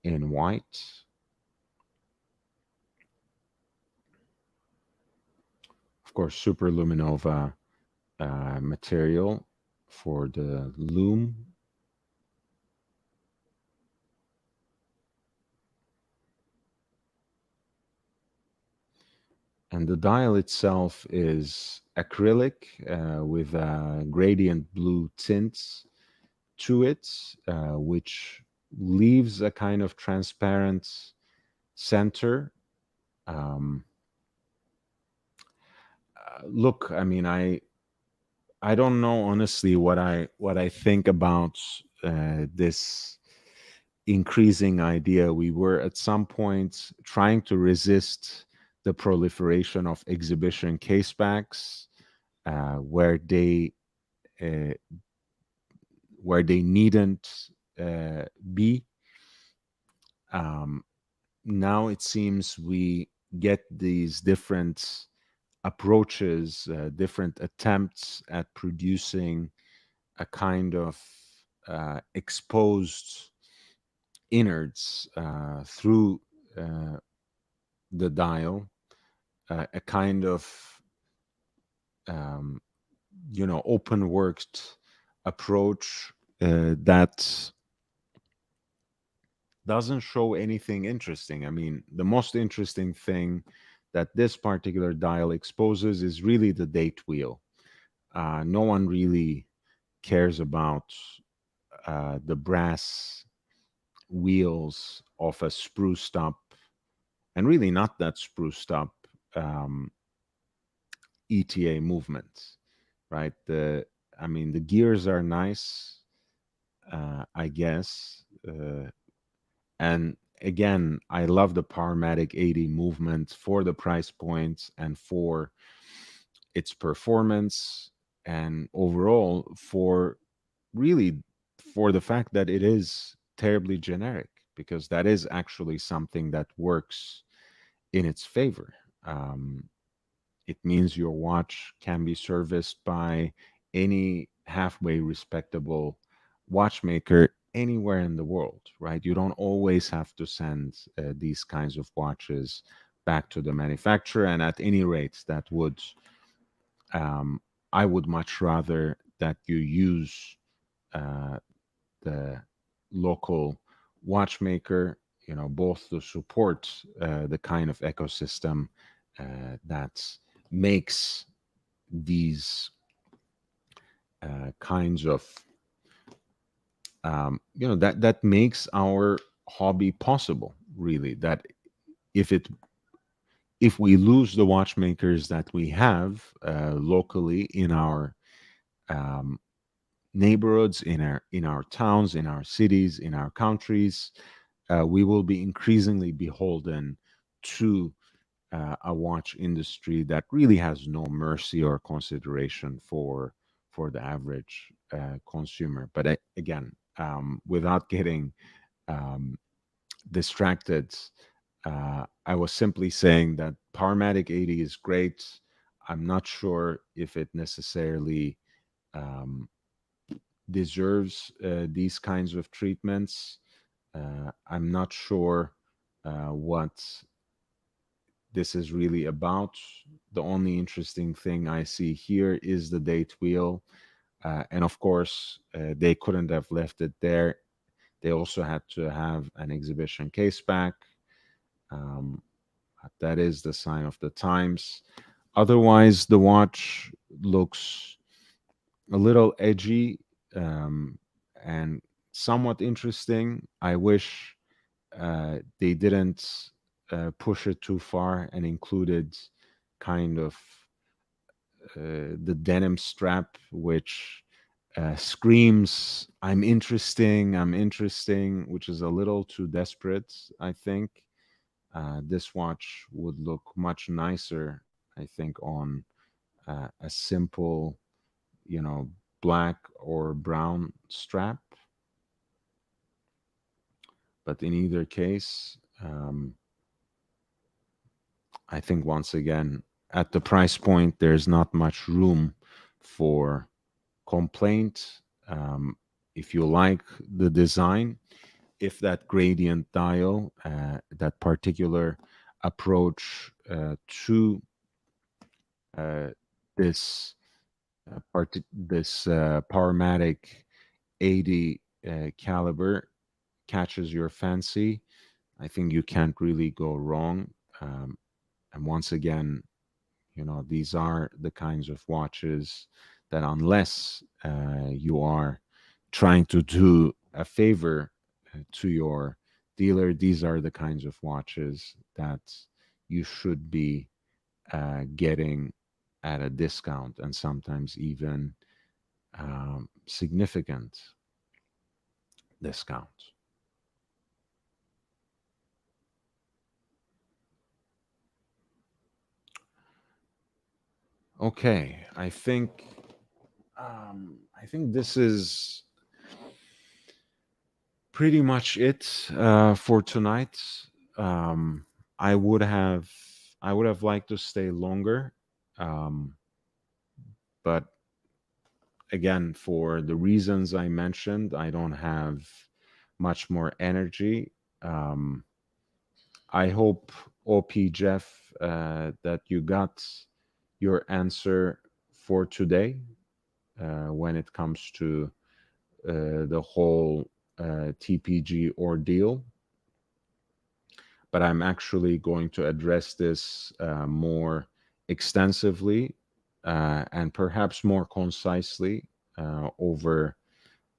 in white. Of course, Super Luminova material for the loom. And the dial itself is acrylic with a gradient blue tint to it, which leaves a kind of transparent center. Look, I mean, I don't know honestly what I think about this increasing idea. We were at some point trying to resist the proliferation of exhibition casebacks, where they needn't be. Now it seems we get these different approaches, different attempts at producing a kind of exposed innards through the dial, a kind of open worked approach that doesn't show anything interesting. I mean, the most interesting thing that this particular dial exposes is really the date wheel. No one really cares about the brass wheels of a spruced up, and really not that spruced up ETA movement, right? The gears are nice, I guess, and again, I love the Powermatic 80 movement for the price point and for its performance, and overall for the fact that it is terribly generic, because that is actually something that works in its favor. It means your watch can be serviced by any halfway respectable watchmaker anywhere in the world, right? You don't always have to send these kinds of watches back to the manufacturer. And at any rate, that would, I would much rather that you use the local watchmaker both to support the kind of ecosystem that makes these kinds of that makes our hobby possible, really. That if we lose the watchmakers that we have locally in our neighborhoods, in our towns, in our cities, in our countries, we will be increasingly beholden to a watch industry that really has no mercy or consideration for the average consumer. But again, without getting distracted, I was simply saying that Powermatic 80 is great. I'm not sure if it necessarily deserves these kinds of treatments. I'm not sure what this is really about. The only interesting thing I see here is the date wheel. And of course, they couldn't have left it there. They also had to have an exhibition case back. That is the sign of the times. Otherwise, the watch looks a little edgy and somewhat interesting. I wish they didn't push it too far and included kind of the denim strap, which screams, I'm interesting, which is a little too desperate, I think. This watch would look much nicer, I think, on a simple, black or brown strap. But in either case, I think once again, at the price point, there's not much room for complaint. If you like the design, if that gradient dial, that particular approach to this Powermatic 80 caliber catches your fancy, I think you can't really go wrong. And once again, these are the kinds of watches that, unless you are trying to do a favor to your dealer, these are the kinds of watches that you should be getting at a discount, and sometimes even significant discount. Okay, I think this is pretty much it for tonight. I would have liked to stay longer, but again, for the reasons I mentioned, I don't have much more energy. I hope, OP Jeff, that you got your answer for today when it comes to the whole TPG ordeal. But I'm actually going to address this more extensively and perhaps more concisely over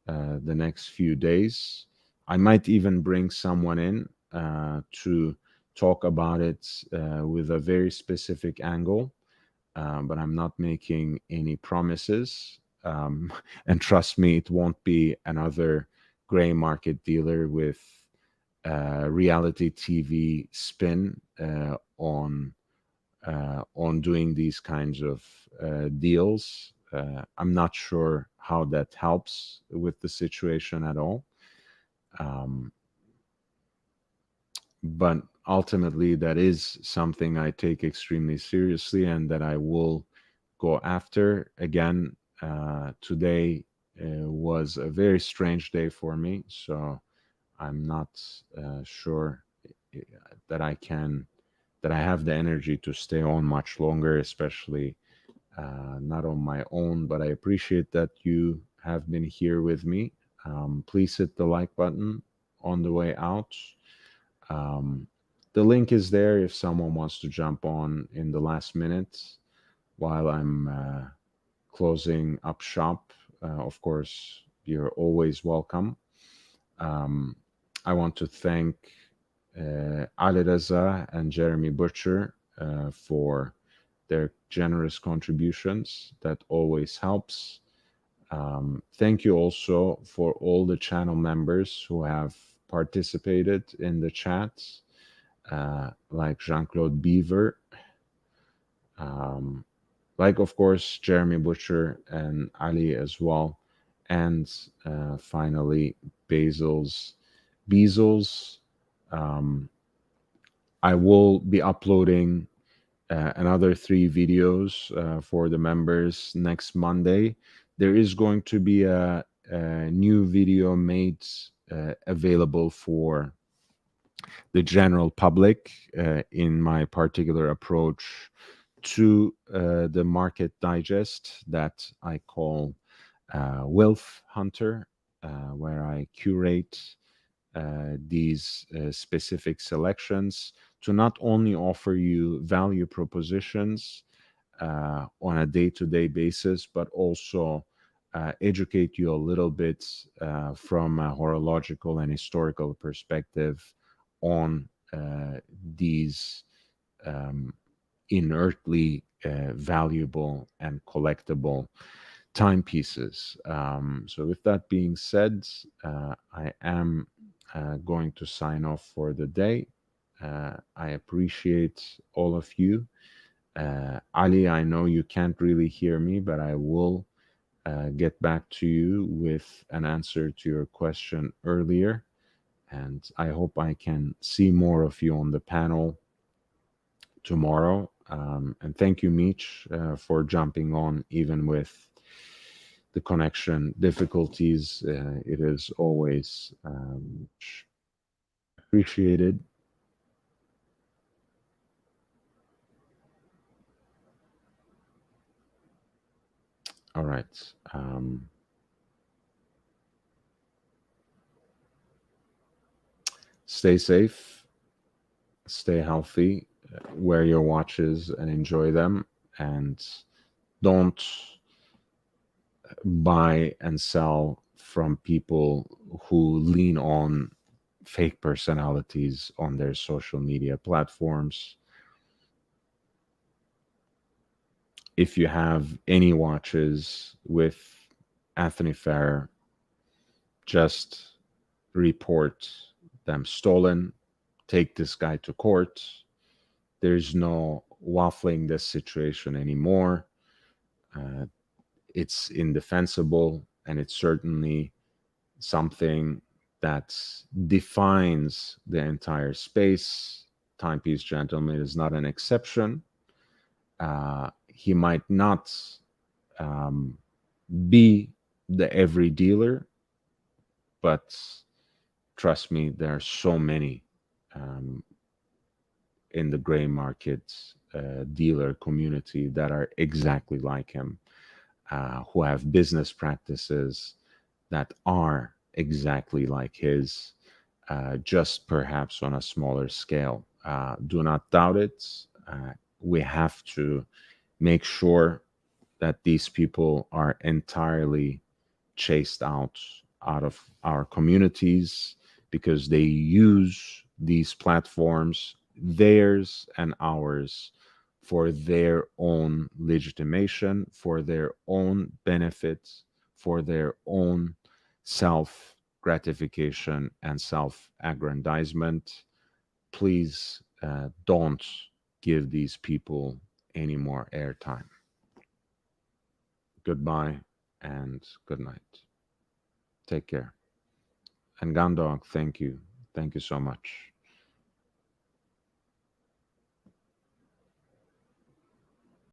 the next few days. I might even bring someone in to talk about it with a very specific angle, but I'm not making any promises. And trust me, it won't be another gray market dealer with reality TV spin on doing these kinds of deals. I'm not sure how that helps with the situation at all. But ultimately, that is something I take extremely seriously and that I will go after. Again, today was a very strange day for me, so I'm not sure that I have the energy to stay on much longer, especially not on my own. But I appreciate that you have been here with me. Please hit the like button on the way out. The link is there if someone wants to jump on in the last minute while I'm closing up shop. Of course, you're always welcome. I want to thank Ali Reza and Jeremy Butcher for their generous contributions. That always helps. Thank you also for all the channel members who have participated in the chats, like Jean-Claude Beaver, like, of course, Jeremy Butcher and Ali as well. And finally, Bezos. I will be uploading another 3 videos for the members next Monday. There is going to be a new video made available for the general public in my particular approach to the market digest that I call Wealth Hunter, where I curate these specific selections to not only offer you value propositions on a day-to-day basis, but also educate you a little bit from a horological and historical perspective on these inertly valuable and collectible timepieces. So with that being said, I am going to sign off for the day. I appreciate all of you. Ali, I know you can't really hear me, but I will get back to you with an answer to your question earlier. And I hope I can see more of you on the panel tomorrow. And thank you, Meech, for jumping on even with the connection difficulties. It is always appreciated. All right. Stay safe, stay healthy, wear your watches and enjoy them, and don't buy and sell from people who lean on fake personalities on their social media platforms. If you have any watches with Anthony Farrer, just report them stolen, take this guy to court. There's no waffling this situation anymore. It's indefensible, and it's certainly something that defines the entire space. Timepiece Gentleman is not an exception. He might not be the every dealer, but trust me, there are so many in the gray market dealer community that are exactly like him, who have business practices that are exactly like his, just perhaps on a smaller scale. Do not doubt it. We have to make sure that these people are entirely chased out of our communities, because they use these platforms, theirs and ours, for their own legitimation, for their own benefits, for their own self gratification and self aggrandizement. Please don't give these people any more airtime. Goodbye and good night. Take care. And Gandog, thank you. Thank you so much.